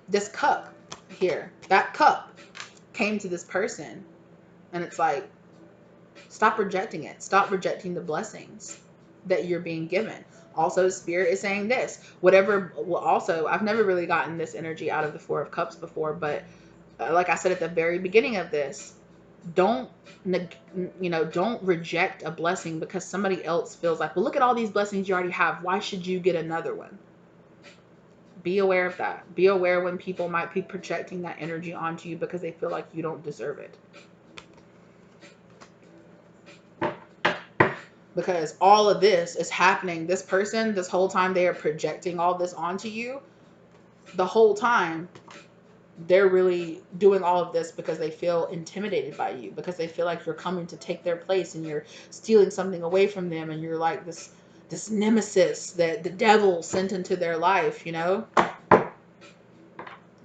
This cup here, that cup came to this person, and it's like, stop rejecting it. Stop rejecting the blessings that you're being given. Also, Spirit is saying this. Whatever, well, also, I've never really gotten this energy out of the Four of Cups before, but like I said at the very beginning of this, don't don't reject a blessing because somebody else feels like, well, look at all these blessings you already have. Why should you get another one? Be aware of that. Be aware when people might be projecting that energy onto you because they feel like you don't deserve it. Because all of this is happening. This person, this whole time, they are projecting all this onto you. The whole time, they're really doing all of this because they feel intimidated by you, because they feel like you're coming to take their place and you're stealing something away from them, and you're like this nemesis that the devil sent into their life, you know?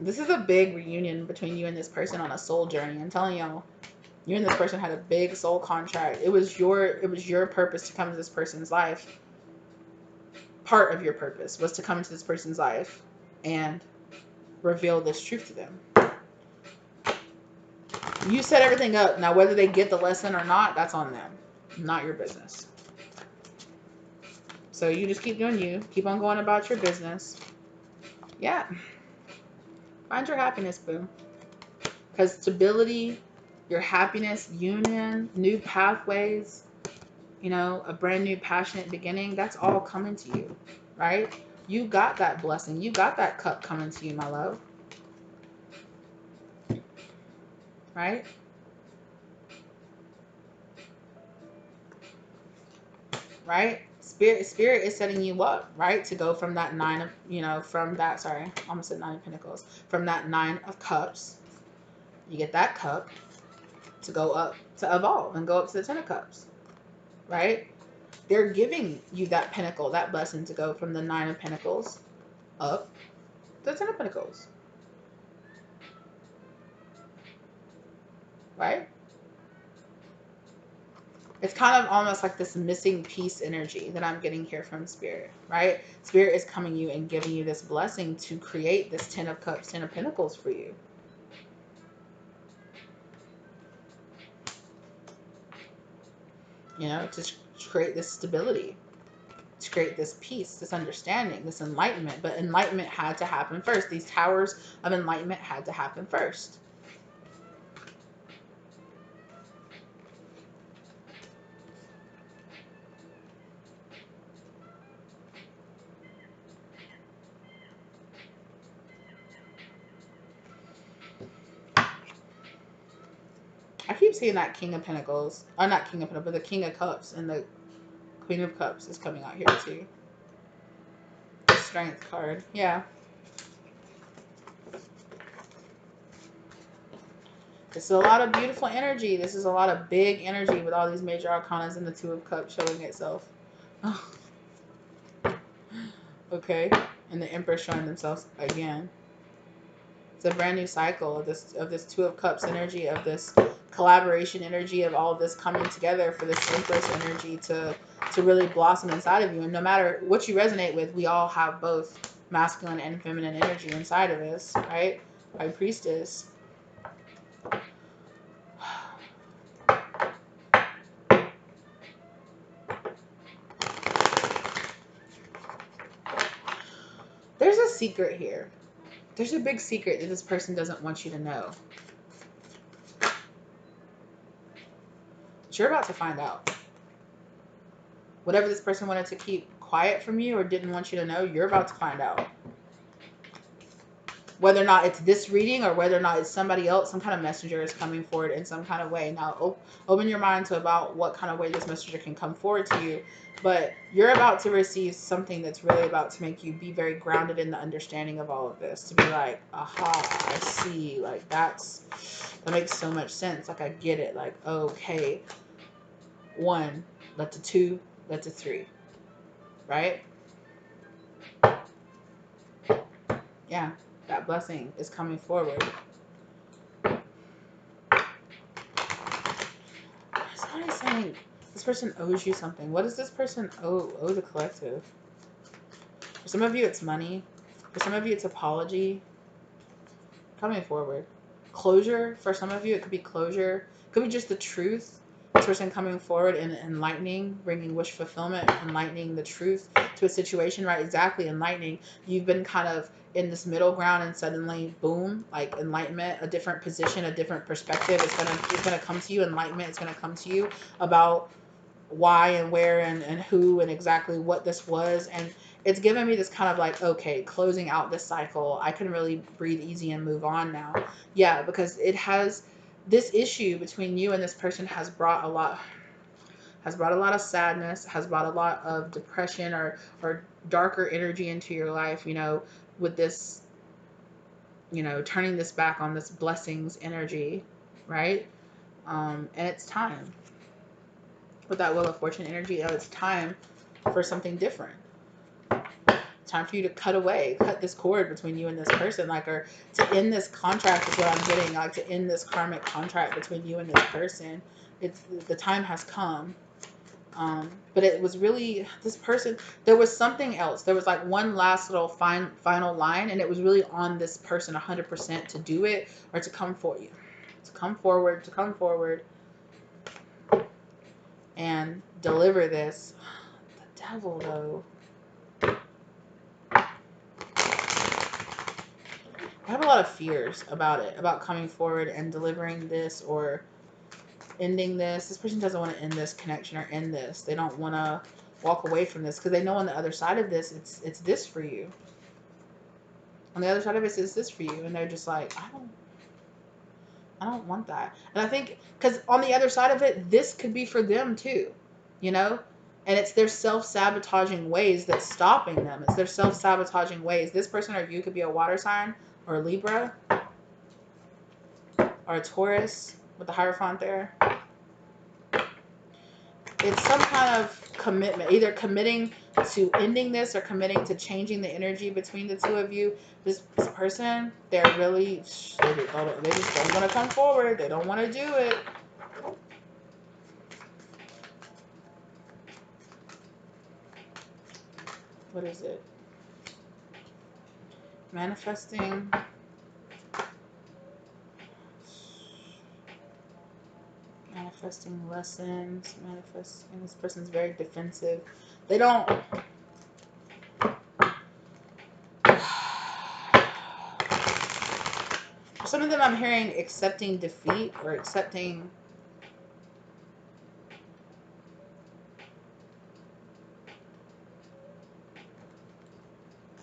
This is a big reunion between you and this person on a soul journey. I'm telling y'all, you and this person had a big soul contract. It was your purpose to come to this person's life. Part of your purpose was to come into this person's life and reveal this truth to them. You set everything up. Now, whether they get the lesson or not, that's on them. Not your business. So you just keep doing you. Keep on going about your business. Yeah. Find your happiness, boo. Because stability, your happiness, union, new pathways, a brand new passionate beginning, that's all coming to you, right? You got that blessing. You got that cup coming to you, my love. Right? Right? Spirit is setting you up, right? To go from that nine of, sorry, I almost said 9 of Pentacles. From that 9 of Cups, you get that cup to go up, to evolve and go up to the 10 of Cups, right? They're giving you that pinnacle, that blessing to go from the 9 of Pentacles up to the 10 of Pentacles, right? It's kind of almost like this missing piece energy that I'm getting here from Spirit, right? Spirit is coming you and giving you this blessing to create this 10 of Cups, 10 of Pentacles for you. To create this stability, to create this peace, this understanding, this enlightenment. But enlightenment had to happen first. These towers of enlightenment had to happen first. I keep seeing that King of Pentacles. Not King of Pentacles, but the King of Cups and the Queen of Cups is coming out here too. The Strength card. Yeah. This is a lot of beautiful energy. This is a lot of big energy with all these major arcanas and the Two of Cups showing itself. Okay. And the Empress showing themselves again. It's a brand new cycle of this Two of Cups energy, of this collaboration energy, of all of this coming together for this Empress energy to really blossom inside of you. And no matter what you resonate with, we all have both masculine and feminine energy inside of us, right? High Priestess. There's a secret here. There's a big secret that this person doesn't want you to know. But you're about to find out. Whatever this person wanted to keep quiet from you or didn't want you to know, you're about to find out. Whether or not it's this reading or whether or not it's somebody else, some kind of messenger is coming forward in some kind of way. Now, open your mind to about what kind of way this messenger can come forward to you. But you're about to receive something that's really about to make you be very grounded in the understanding of all of this. To be like, aha, I see. Like, that makes so much sense. Like, I get it. Like, okay. 1 led to 2, led to 3. Right? Yeah. That blessing is coming forward. Somebody's saying this person owes you something. What does this person owe the collective? For some of you, it's money. For some of you, it's apology. Coming forward. Closure. For some of you, it could be closure. It could be just the truth. This person coming forward and enlightening, bringing wish fulfillment, enlightening the truth to a situation, right? Exactly, enlightening. You've been kind of in this middle ground, and suddenly, boom, like enlightenment, a different position, a different perspective. It's gonna come to you. Enlightenment is gonna come to you about why and where and who and exactly what this was. And it's given me this kind of like, okay, closing out this cycle, I can really breathe easy and move on now. Yeah, because it has, this issue between you and this person has brought a lot of sadness, has brought a lot of depression or darker energy into your life, with this, turning this back on this blessings energy, right? And it's time with that Wheel of Fortune energy. It's time for something different. It's time for you to cut this cord between you and this person, like, or to end this contract is what I'm getting, like to end this karmic contract between you and this person. It's the time has come. But it was really this person. There was something else. There was like one last little final line, and it was really on this person 100% to do it or to come for you, to come forward and deliver this. The devil, though. I have a lot of fears about it, about coming forward and delivering this or ending this. This person doesn't want to end this connection or end this. They don't want to walk away from this because they know on the other side of this, it's this for you. On the other side of it is this for you, and they're just like, I don't want that. And I think because on the other side of it, this could be for them too, And it's their self-sabotaging ways that's stopping them. It's their self-sabotaging ways. This person or you could be a water sign or a Libra or a Taurus with the Hierophant there. It's some kind of commitment, either committing to ending this or committing to changing the energy between the two of you. This person, they're really, they just don't want to come forward. They don't want to do it. What is it? Manifesting. Manifesting lessons. Manifesting. This person's very defensive. They don't. For some of them, I'm hearing accepting defeat or accepting.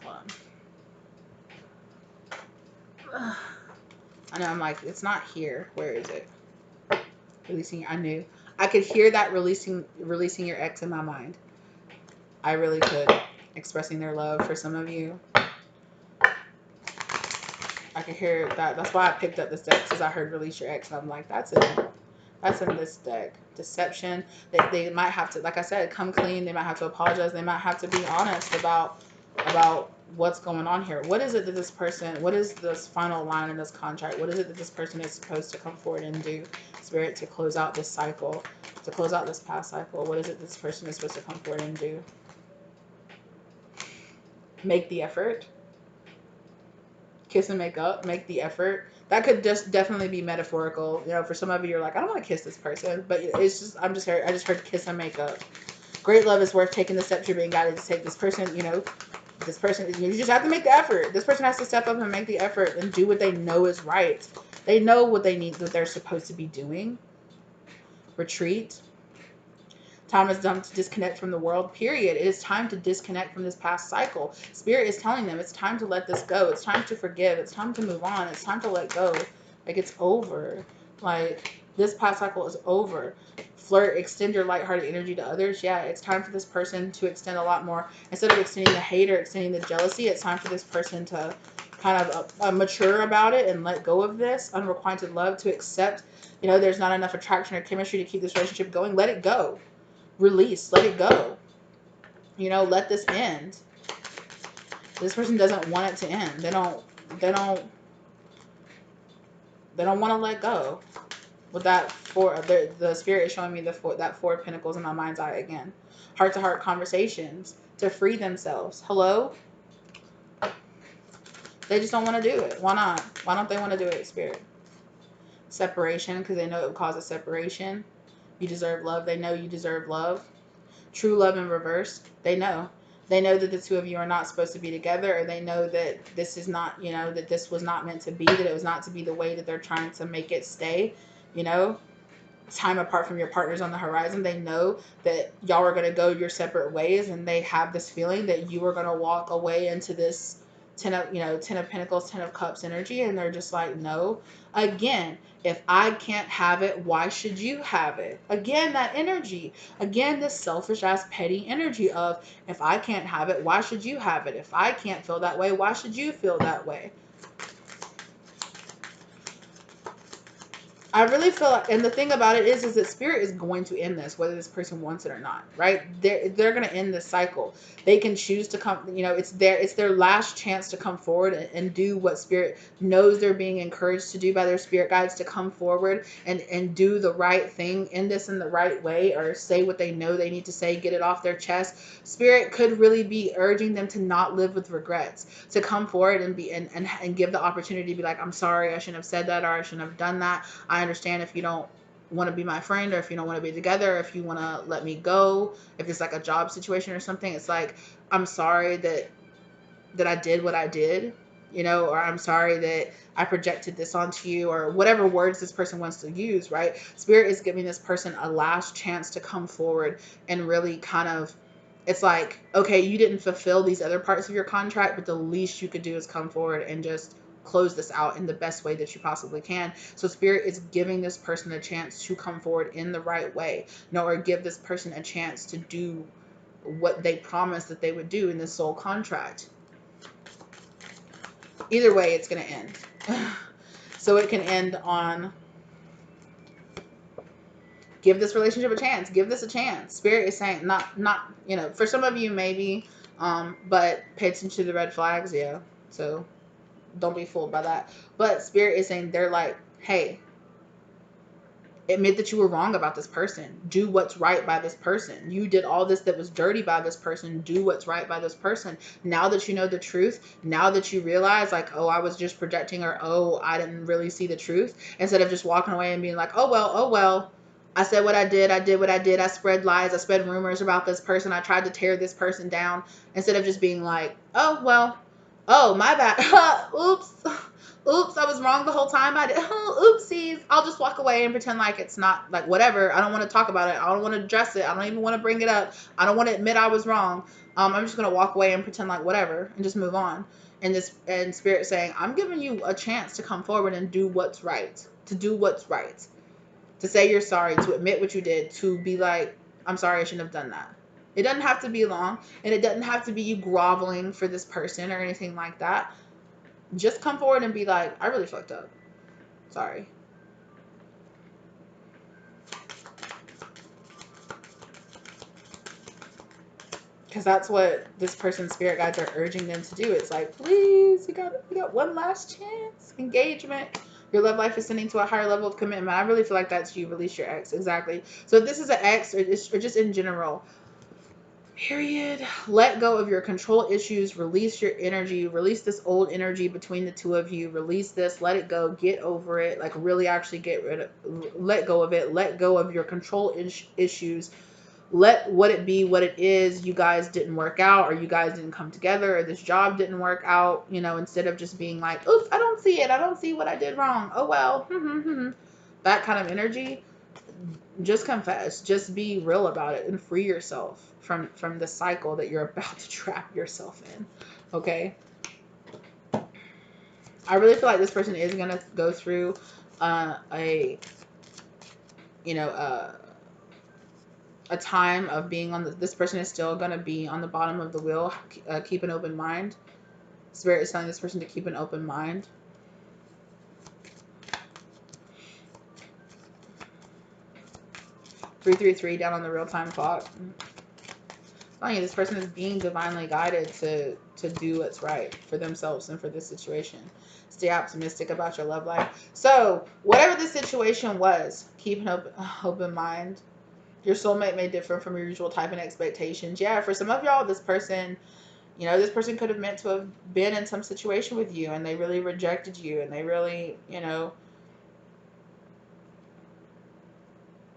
Hold on. I know, I'm like, it's not here. Where is it? Releasing. I knew. I could hear that releasing your ex in my mind. I really could. Expressing their love for some of you. I could hear that. That's why I picked up this deck, because I heard release your ex. And I'm like, that's in this deck. Deception. They might have to, like I said, come clean. They might have to apologize. They might have to be honest about what's going on here. What is it that this person, what is this final line in this contract? What is it that this person is supposed to come forward and do, Spirit, to close out this cycle, to close out this past cycle? What is it this person is supposed to come forward and do? Make the effort. Kiss and make up. Make the effort. That could just definitely be metaphorical. For some of you, you're like, I don't want to kiss this person, but it's just, I just heard kiss and make up. Great love is worth taking the steps you're being guided to take. This person, this person, you just have to make the effort. This person has to step up and make the effort and do what they know is right. They know what they need, what they're supposed to be doing. Retreat. Time is done to disconnect from the world, period. It is time to disconnect from this past cycle. Spirit is telling them it's time to let this go. It's time to forgive. It's time to move on. It's time to let go. Like, it's over. Like, this past cycle is over. Flirt, extend your lighthearted energy to others. Yeah, it's time for this person to extend a lot more. Instead of extending the hate or extending the jealousy, it's time for this person to kind of mature about it and let go of this unrequited love, to accept, there's not enough attraction or chemistry to keep this relationship going. Let it go. Release. Let it go. Let this end. This person doesn't want it to end. They don't want to let go. With that four, the spirit is showing me that four of pentacles in my mind's eye again. Heart to heart conversations to free themselves. Hello? They just don't want to do it. Why not? Why don't they want to do it, spirit? Separation, because they know it would cause a separation. You deserve love. They know you deserve love. True love in reverse. They know. They know that the two of you are not supposed to be together, or they know that this is not, that this was not meant to be, that it was not to be the way that they're trying to make it stay, time apart from your partners on the horizon. They know that y'all are going to go your separate ways, and they have this feeling that you are going to walk away into this ten of pentacles, 10 of cups energy, and they're just like, no. Again, if I can't have it, why should you have it? Again, that energy. Again, this selfish ass petty energy of, if I can't have it, why should you have it? If I can't feel that way, why should you feel that way? I really feel like, and the thing about it is that spirit is going to end this, whether this person wants it or not, right? They're going to end this cycle. They can choose to come, it's their last chance to come forward and do what spirit knows they're being encouraged to do by their spirit guides, to come forward and do the right thing, end this in the right way, or say what they know they need to say, get it off their chest. Spirit could really be urging them to not live with regrets, to come forward and be and give the opportunity to be like, I'm sorry, I shouldn't have said that, or I shouldn't have done that. I understand if you don't want to be my friend, or if you don't want to be together, if you want to let me go, if it's like a job situation or something. It's like, I'm sorry that I did what I did, or I'm sorry that I projected this onto you, or whatever words this person wants to use, right? Spirit is giving this person a last chance to come forward and really kind of, it's like, okay, you didn't fulfill these other parts of your contract, but the least you could do is come forward and just close this out in the best way that you possibly can. So spirit is giving this person a chance to come forward in the right way, or give this person a chance to do what they promised that they would do in this soul contract. Either way, it's going to end. So it can end on, give this relationship a chance. Give this a chance. Spirit is saying, not, for some of you maybe, but pay attention to the red flags. Yeah. So don't be fooled by that. But spirit is saying, they're like, hey, admit that you were wrong about this person. Do what's right by this person. You did all this that was dirty by this person. Do what's right by this person. Now that you know the truth, now that you realize, like, oh, I was just projecting, or, oh, I didn't really see the truth, instead of just walking away and being like, oh, well, I said what I did. I did what I did. I spread lies. I spread rumors about this person. I tried to tear this person down. Instead of just being like, oh, well, oh, my bad. Oops. Oops, I was wrong the whole time. I did. Oopsies. I'll just walk away and pretend like it's not, like, whatever. I don't want to talk about it. I don't want to address it. I don't even want to bring it up. I don't want to admit I was wrong. I'm just going to walk away and pretend like whatever and just move on. And spirit saying, I'm giving you a chance to come forward and do what's right. To do what's right. To say you're sorry, to admit what you did, to be like, I'm sorry, I shouldn't have done that. It doesn't have to be long, and it doesn't have to be you groveling for this person or anything like that. Just come forward and be like, I really fucked up. Sorry. Because that's what this person's spirit guides are urging them to do. It's like, please, you got one last chance. Engagement. Your love life is sending to a higher level of commitment. I really feel like that's you. Release your ex. Exactly. So if this is an ex, or just in general, period, let go of your control issues. Release your energy. Release this old energy between the two of you. Release this. Let it go. Get over it. Like, really actually let go of it. Let go of your control issues. Let what it be what it is. You guys didn't work out, or you guys didn't come together, or this job didn't work out, instead of just being like, oops, I don't see it. I don't see what I did wrong. Oh, well. That kind of energy. Just confess. Just be real about it and free yourself from the cycle that you're about to trap yourself in. Okay? I really feel like this person is going to go through a time of being on this person is still going to be on the bottom of the wheel. Keep an open mind. Spirit is telling this person to keep an open mind. $333 down on the real-time clock. Telling you, this person is being divinely guided to do what's right for themselves and for this situation. Stay optimistic about your love life. So, whatever the situation was, keep an open mind. Your soulmate may differ from your usual type and expectations. Yeah, for some of y'all, this person, this person could have meant to have been in some situation with you and they really rejected you and they really,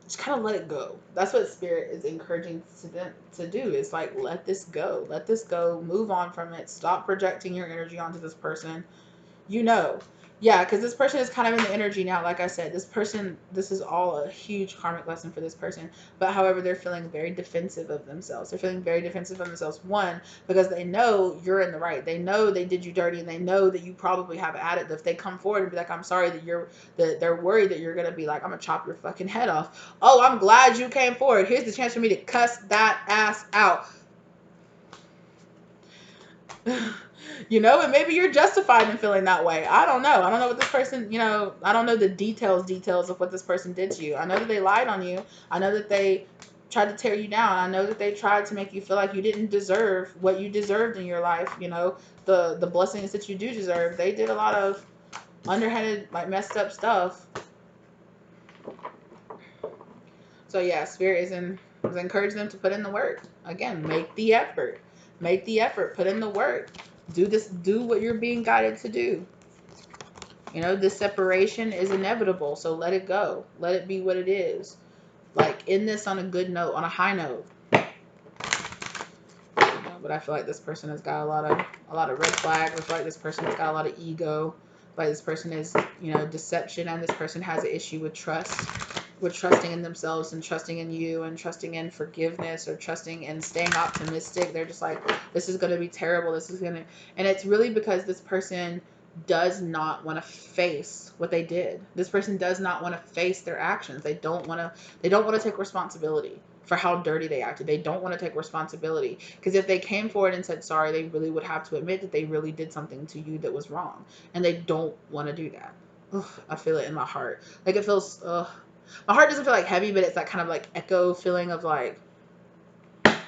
just kind of let it go. That's what spirit is encouraging to them to do, is like, let this go. Let this go. Move on from it. Stop projecting your energy onto this person. you know yeah, because this person is kind of in the energy now. Like I said, this is all a huge karmic lesson for this person. But however, they're feeling very defensive of themselves. They're feeling very defensive of themselves. One, because they know you're in the right. They know they did you dirty, and they know that you probably have added. If they come forward and be like, I'm sorry, that they're worried that you're gonna be like, I'm gonna chop your fucking head off. Oh, I'm glad you came forward. Here's the chance for me to cuss that ass out. And maybe you're justified in feeling that way. I don't know. I don't know what this person, I don't know the details of what this person did to you. I know that they lied on you. I know that they tried to tear you down. I know that they tried to make you feel like you didn't deserve what you deserved in your life. The blessings that you do deserve. They did a lot of underhanded, like, messed up stuff. So yeah, spirit is encouraging them to put in the work. Again, make the effort. Make the effort. Put in the work. Do what you're being guided to do. This separation is inevitable, so let it go. Let it be what it is. Like, end this on a good note, on a high note. But I feel like this person has got a lot of red flags. I feel like this person has got a lot of ego. Like, this person is, deception, and this person has an issue with trust. With trusting in themselves and trusting in you and trusting in forgiveness or trusting in staying optimistic. They're just like, this is going to be terrible. And it's really because this person does not want to face what they did. This person does not want to face their actions. They don't want to take responsibility for how dirty they acted. They don't want to take responsibility, because if they came forward and said sorry, they really would have to admit that they really did something to you that was wrong, and they don't want to do that. Ugh, I feel it in my heart. Like, it feels, my heart doesn't feel like heavy, but it's that kind of like echo feeling of like,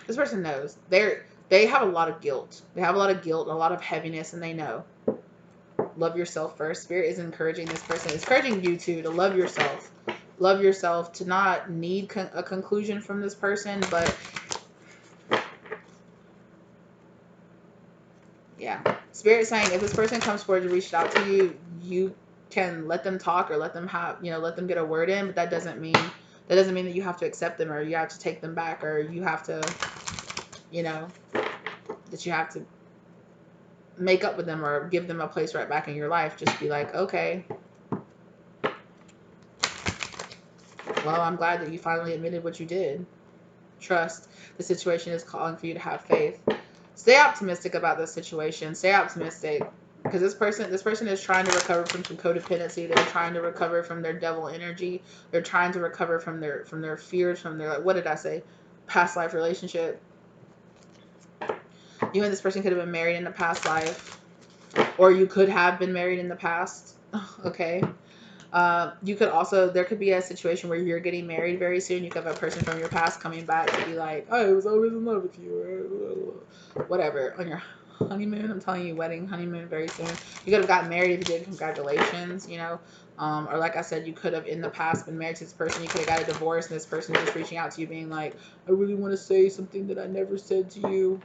this person knows they have a lot of guilt. They have a lot of guilt, a lot of heaviness, and they know. Love yourself first. Spirit is encouraging this person. It's encouraging you too to love yourself. Love yourself, to not need a conclusion from this person, but yeah. Spirit saying, if this person comes forward to reach out to you, you can let them talk or let them let them get a word in, but that doesn't mean that you have to accept them or you have to take them back or you have to, that you have to make up with them or give them a place right back in your life. Just be like, okay, well, I'm glad that you finally admitted what you did. Trust. The situation is calling for you to have faith. Stay optimistic about this situation. Stay optimistic. Because this person is trying to recover from some codependency. They're trying to recover from their devil energy. They're trying to recover from their fears, from their, like, what did I say? Past life relationship. You and this person could have been married in a past life. Or you could have been married in the past. Okay. You could also, there could be a situation where you're getting married very soon. You could have a person from your past coming back to be like, oh, I was always in love with you, or whatever, on your honeymoon. I'm telling you, wedding, honeymoon very soon. You could have gotten married. If you did, congratulations, or like I said, you could have in the past been married to this person. You could have got a divorce, and this person is just reaching out to you being like, I really want to say something that I never said to you.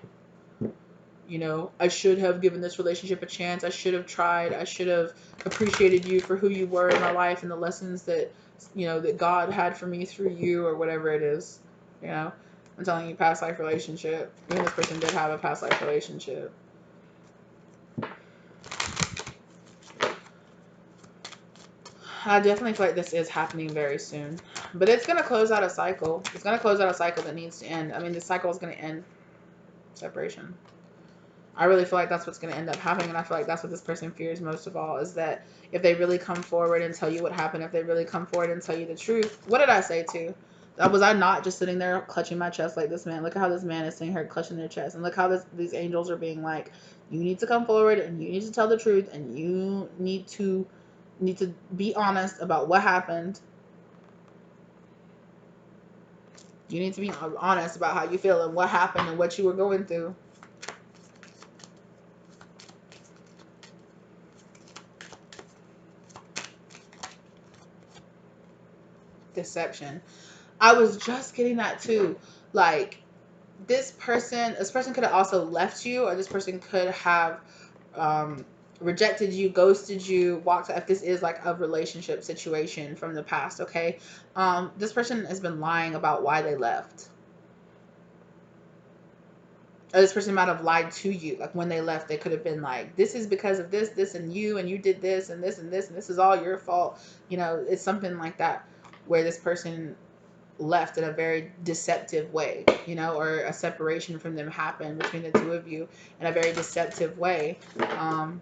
I should have given this relationship a chance. I should have tried. I should have appreciated you for who you were in my life and the lessons that, that God had for me through you, or whatever it is. I'm telling you, past life relationship. Even this person did have a past life relationship. I definitely feel like this is happening very soon. But it's going to close out a cycle. It's going to close out a cycle that needs to end. I mean, this cycle is going to end. Separation. I really feel like that's what's going to end up happening, and I feel like that's what this person fears most of all, is that if they really come forward and tell you what happened, if they really come forward and tell you the truth, what did I say to? Was I not just sitting there clutching my chest like this man? Look at how this man is sitting here clutching their chest, and look how these angels are being like, you need to come forward, and you need to tell the truth, and you need to be honest about what happened. You need to be honest about how you feel and what happened and what you were going through. Deception. I was just getting that too. Like, this person could have also left you, or this person could have um, rejected you, ghosted you, walked. If this is like a relationship situation from the past, okay, this person has been lying about why they left. Or this person might have lied to you. Like when they left, they could have been like, "This is because of this, this, and you did this, and this, and this, and this is all your fault." You know, it's something like that, where this person left in a very deceptive way, you know, or a separation from them happened between the two of you in a very deceptive way. Um,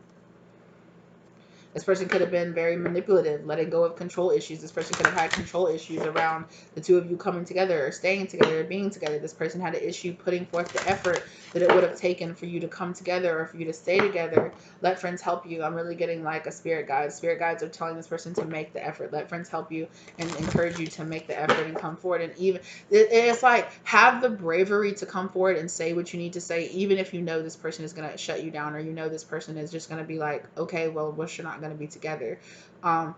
this person could have been very manipulative, letting go of control issues. This person could have had control issues around the two of you coming together or staying together or being together. This person had an issue putting forth the effort that it would have taken for you to come together or for you to stay together. Let friends help you. I'm really getting like a spirit guide. Spirit guides are telling this person to make the effort. Let friends help you and encourage you to make the effort and come forward. And even it's like, have the bravery to come forward and say what you need to say, even if you know this person is going to shut you down, or you know this person is just going to be like, okay, well, we're sure not going to be together. um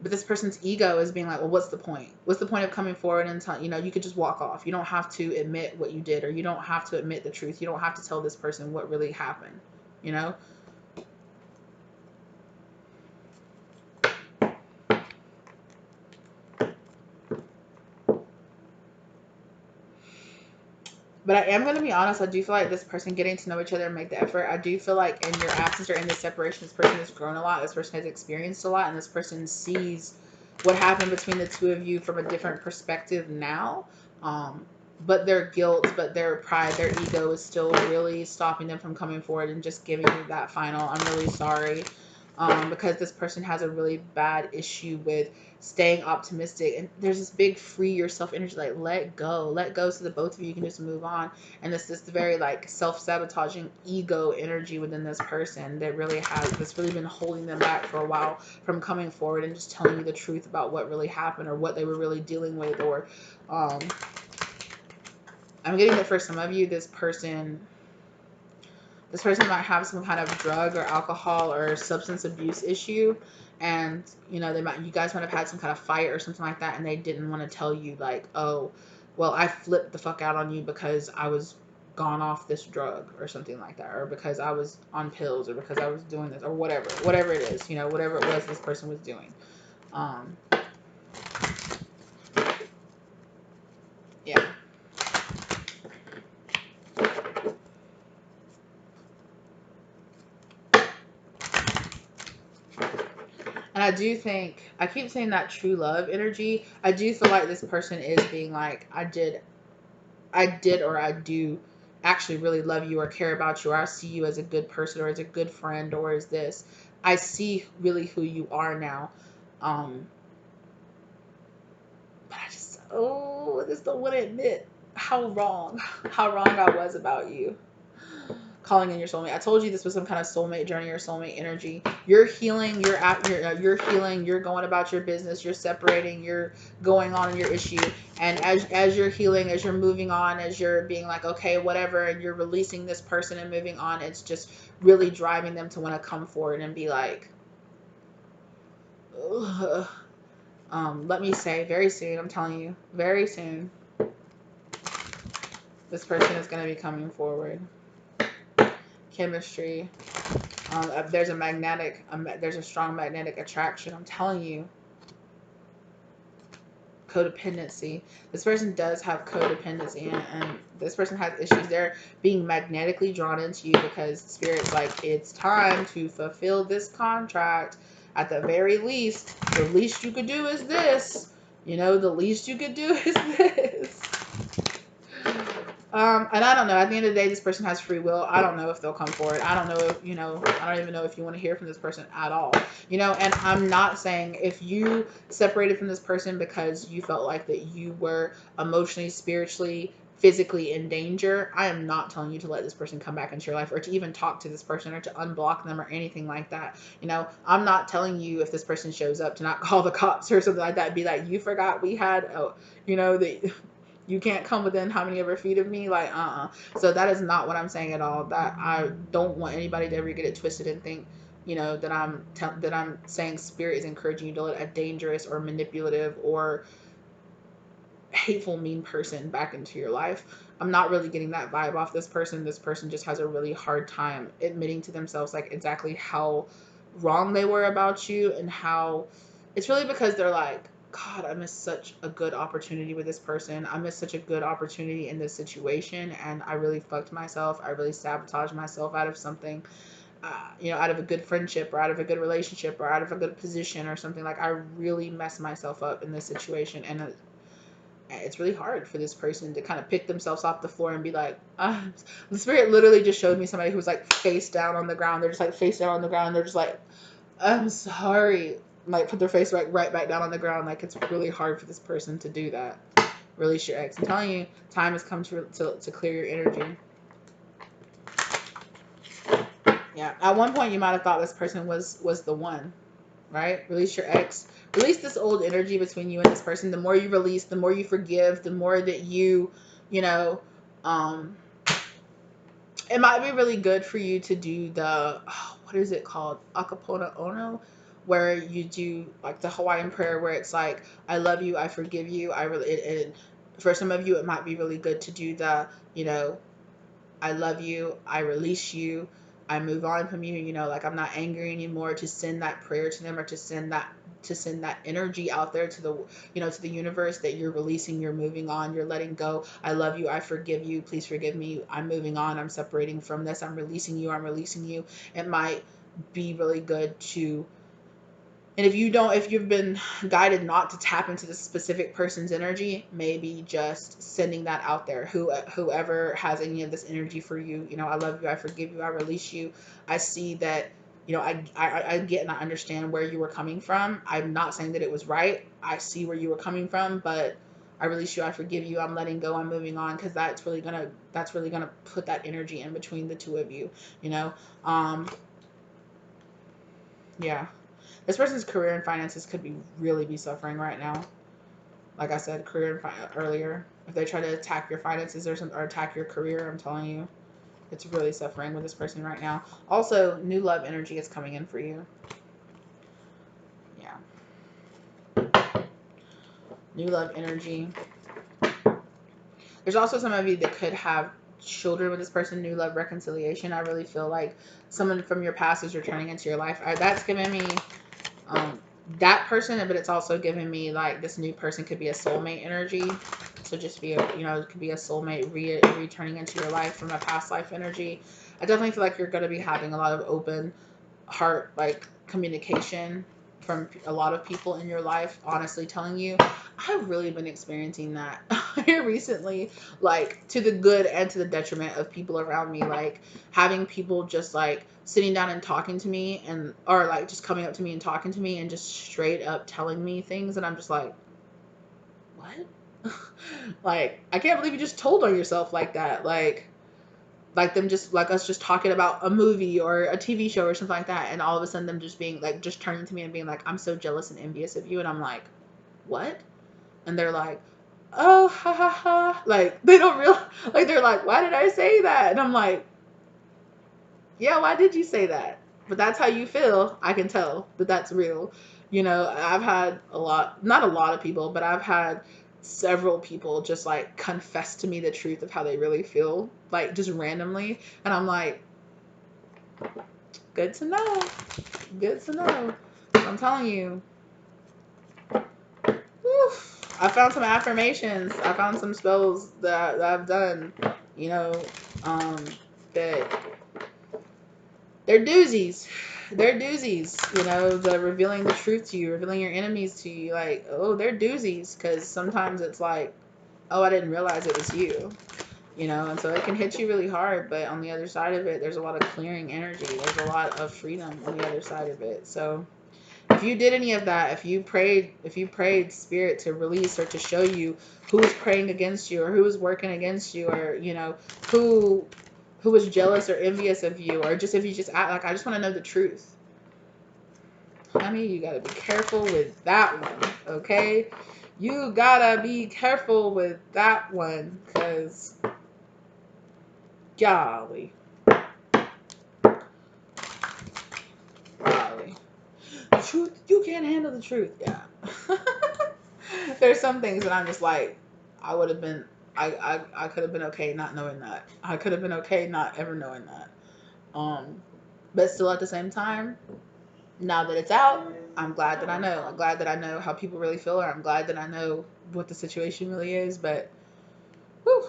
but this person's ego is being like, well, what's the point? What's the point of coming forward and telling, you know, you could just walk off. You don't have to admit what you did, or you don't have to admit the truth. You don't have to tell this person what really happened, you know. But I am going to be honest. I do feel like this person getting to know each other and make the effort. I do feel like in your absence or in this separation, this person has grown a lot. This person has experienced a lot. And this person sees what happened between the two of you from a different perspective now. Um, but their guilt, but their pride, their ego is still really stopping them from coming forward and just giving you that final, I'm really sorry. Because this person has a really bad issue with staying optimistic, and there's this big free yourself energy, like let go so that both of you can just move on. And this very like self-sabotaging ego energy within this person that really has, that's really been holding them back for a while from coming forward and just telling you the truth about what really happened or what they were really dealing with. Or um I'm getting that for some of you, this person might have some kind of drug or alcohol or substance abuse issue. And you know, you guys might have had some kind of fight or something like that, and they didn't want to tell you, like, oh, well, I flipped the fuck out on you because I was gone off this drug or something like that, or because I was on pills, or because I was doing this, or whatever it is, you know, whatever it was this person was doing. um yeah. And I do think, I keep saying that true love energy. I do feel like this person is being like, I did or I do actually really love you or care about you, or I see you as a good person or as a good friend, or as this. I see really who you are now. Um, but I just don't want to admit how wrong I was about you. Calling in your soulmate. I told you this was some kind of soulmate journey or soulmate energy. You're healing. You're healing. You're going about your business. You're separating. You're going on in your issue. And as you're healing, as you're moving on, as you're being like, okay, whatever, and you're releasing this person and moving on, it's just really driving them to want to come forward and be like, ugh. Let me say, very soon, I'm telling you, very soon, this person is going to be coming forward. Chemistry. There's a strong magnetic attraction. I'm telling you. Codependency. This person does have codependency, and this person has issues. They're being magnetically drawn into you because Spirit's like, it's time to fulfill this contract. At the very least, the least you could do is this. You know, the least you could do is this. And I don't know. At the end of the day, this person has free will. I don't know if they'll come forward. I don't know if, you know, I don't even know if you want to hear from this person at all. You know, and I'm not saying if you separated from this person because you felt like that you were emotionally, spiritually, physically in danger, I am not telling you to let this person come back into your life, or to even talk to this person, or to unblock them, or anything like that. You know, I'm not telling you, if this person shows up, to not call the cops or something like that. Be like, you forgot we had, oh, you know, the you can't come within how many ever feet of me, like, so that is not what I'm saying at all. That I don't want anybody to ever get it twisted and think, you know, that I'm saying spirit is encouraging you to let a dangerous or manipulative or hateful, mean person back into your life. I'm not really getting that vibe off this person. This person just has a really hard time admitting to themselves like exactly how wrong they were about you, and how it's really because they're like, God, I missed such a good opportunity with this person. I missed such a good opportunity in this situation, and I really fucked myself. I really sabotaged myself out of something, you know, out of a good friendship or out of a good relationship or out of a good position or something. Like, I really messed myself up in this situation, and it's really hard for this person to kind of pick themselves off the floor and be like, the spirit literally just showed me somebody who was like face down on the ground. They're just like face down on the ground. They're just like, I'm sorry. Like, put their face right back down on the ground. Like, it's really hard for this person to do that. Release your ex. I'm telling you, time has come to clear your energy. Yeah. At one point, you might have thought this person was the one, right? Release your ex. Release this old energy between you and this person. The more you release, the more you forgive, the more that you know, it might be really good for you to do the, what is it called? Akapona Ono, where you do like the Hawaiian prayer where it's like, I love you, I forgive you. And for some of you, it might be really good to do the, you know, I love you, I release you, I move on from you, you know, like I'm not angry anymore, to send that prayer to them, or to send that energy out there to the, you know, to the universe, that you're releasing, you're moving on, you're letting go. I love you, I forgive you, please forgive me, I'm moving on, I'm separating from this, I'm releasing you, I'm releasing you. It might be really good to, and if you've been guided not to tap into this specific person's energy, maybe just sending that out there. Whoever has any of this energy for you, you know, I love you, I forgive you, I release you. I see that, you know, I get and I understand where you were coming from. I'm not saying that it was right. I see where you were coming from, but I release you, I forgive you, I'm letting go, I'm moving on, because that's really gonna put that energy in between the two of you, you know. Yeah. This person's career and finances could really be suffering right now. Like I said, career and earlier. If they try to attack your finances or attack your career, I'm telling you, it's really suffering with this person right now. Also, new love energy is coming in for you. Yeah. New love energy. There's also some of you that could have children with this person, new love reconciliation. I really feel like someone from your past is returning into your life. That's giving me that person, but it's also giving me like this new person could be a soulmate energy. So just be a, you know, it could be a soulmate returning into your life from a past life energy. I definitely feel like you're going to be having a lot of open heart, like, communication from a lot of people in your life, honestly telling you. I've really been experiencing that here recently, like, to the good and to the detriment of people around me, like having people just like sitting down and talking to me, and or like just coming up to me and talking to me and just straight up telling me things, and I'm just like, what? Like, I can't believe you just told on yourself like that. Like them just like us just talking about a movie or a TV show or something like that, and all of a sudden them just being like, just turning to me and being like, I'm so jealous and envious of you. And I'm like, what? And they're like, oh, ha ha ha. Like, they don't realize, like, they're like, why did I say that? And I'm like, yeah, why did you say that? But that's how you feel. I can tell that that's real. You know, I've had not a lot of people, but I've had several people just like confess to me the truth of how they really feel, like just randomly. And I'm like, good to know. Good to know. I'm telling you. Woof. I found some affirmations. I found some spells that I've done, you know, that they're doozies. They're doozies, you know, the revealing the truth to you, revealing your enemies to you. Like, oh, they're doozies, because sometimes it's like, oh, I didn't realize it was you, you know, and so it can hit you really hard. But on the other side of it, there's a lot of clearing energy. There's a lot of freedom on the other side of it. So if you did any of that, if you prayed spirit to release or to show you who's praying against you or who is working against you, or, you know, who is jealous or envious of you, or just if you just act like, I just want to know the truth. Honey, you gotta be careful with that one, okay? You gotta be careful with that one, because golly. definitely. The truth, you can't handle the truth. Yeah. There's some things that I'm just like, I would have been, I could have been okay not knowing that. I could have been okay not ever knowing that. Um, but still at the same time, now that it's out, I'm glad that I know. I'm glad that I know how people really feel, or I'm glad that I know what the situation really is. But, whew,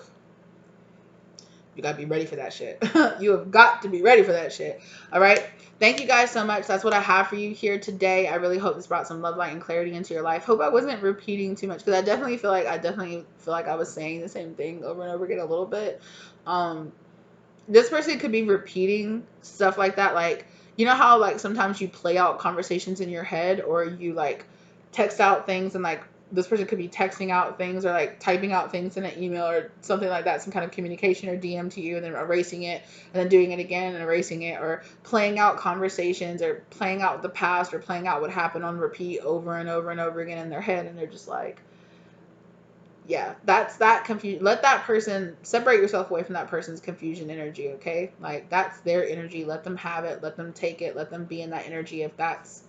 you gotta be ready for that shit. You have got to be ready for that shit. All right. Thank you guys so much. That's what I have for you here today. I really hope this brought some love, light, and clarity into your life. Hope I wasn't repeating too much, because I definitely feel like I was saying the same thing over and over again a little bit. Um, this person could be repeating stuff like that. Like, you know how like sometimes you play out conversations in your head, or you like text out things, and like this person could be texting out things or like typing out things in an email or something like that, some kind of communication or DM to you, and then erasing it and then doing it again and erasing it, or playing out conversations or playing out the past or playing out what happened on repeat over and over and over again in their head. And they're just like, yeah, that's that confusion. Let that person, separate yourself away from that person's confusion energy, okay? Like, that's their energy. Let them have it. Let them take it. Let them be in that energy. If that's,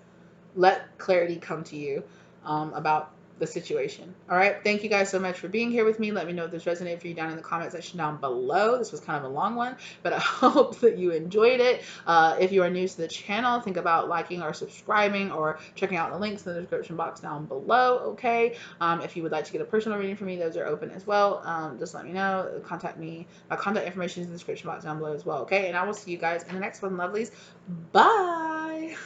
let clarity come to you about the situation. All right. Thank you guys so much for being here with me. Let me know if this resonated for you down in the comment section down below. This was kind of a long one, but I hope that you enjoyed it. If you are new to the channel, think about liking or subscribing or checking out the links in the description box down below. Okay. If you would like to get a personal reading from me, those are open as well. Just let me know. Contact me. My contact information is in the description box down below as well. Okay. And I will see you guys in the next one, lovelies. Bye.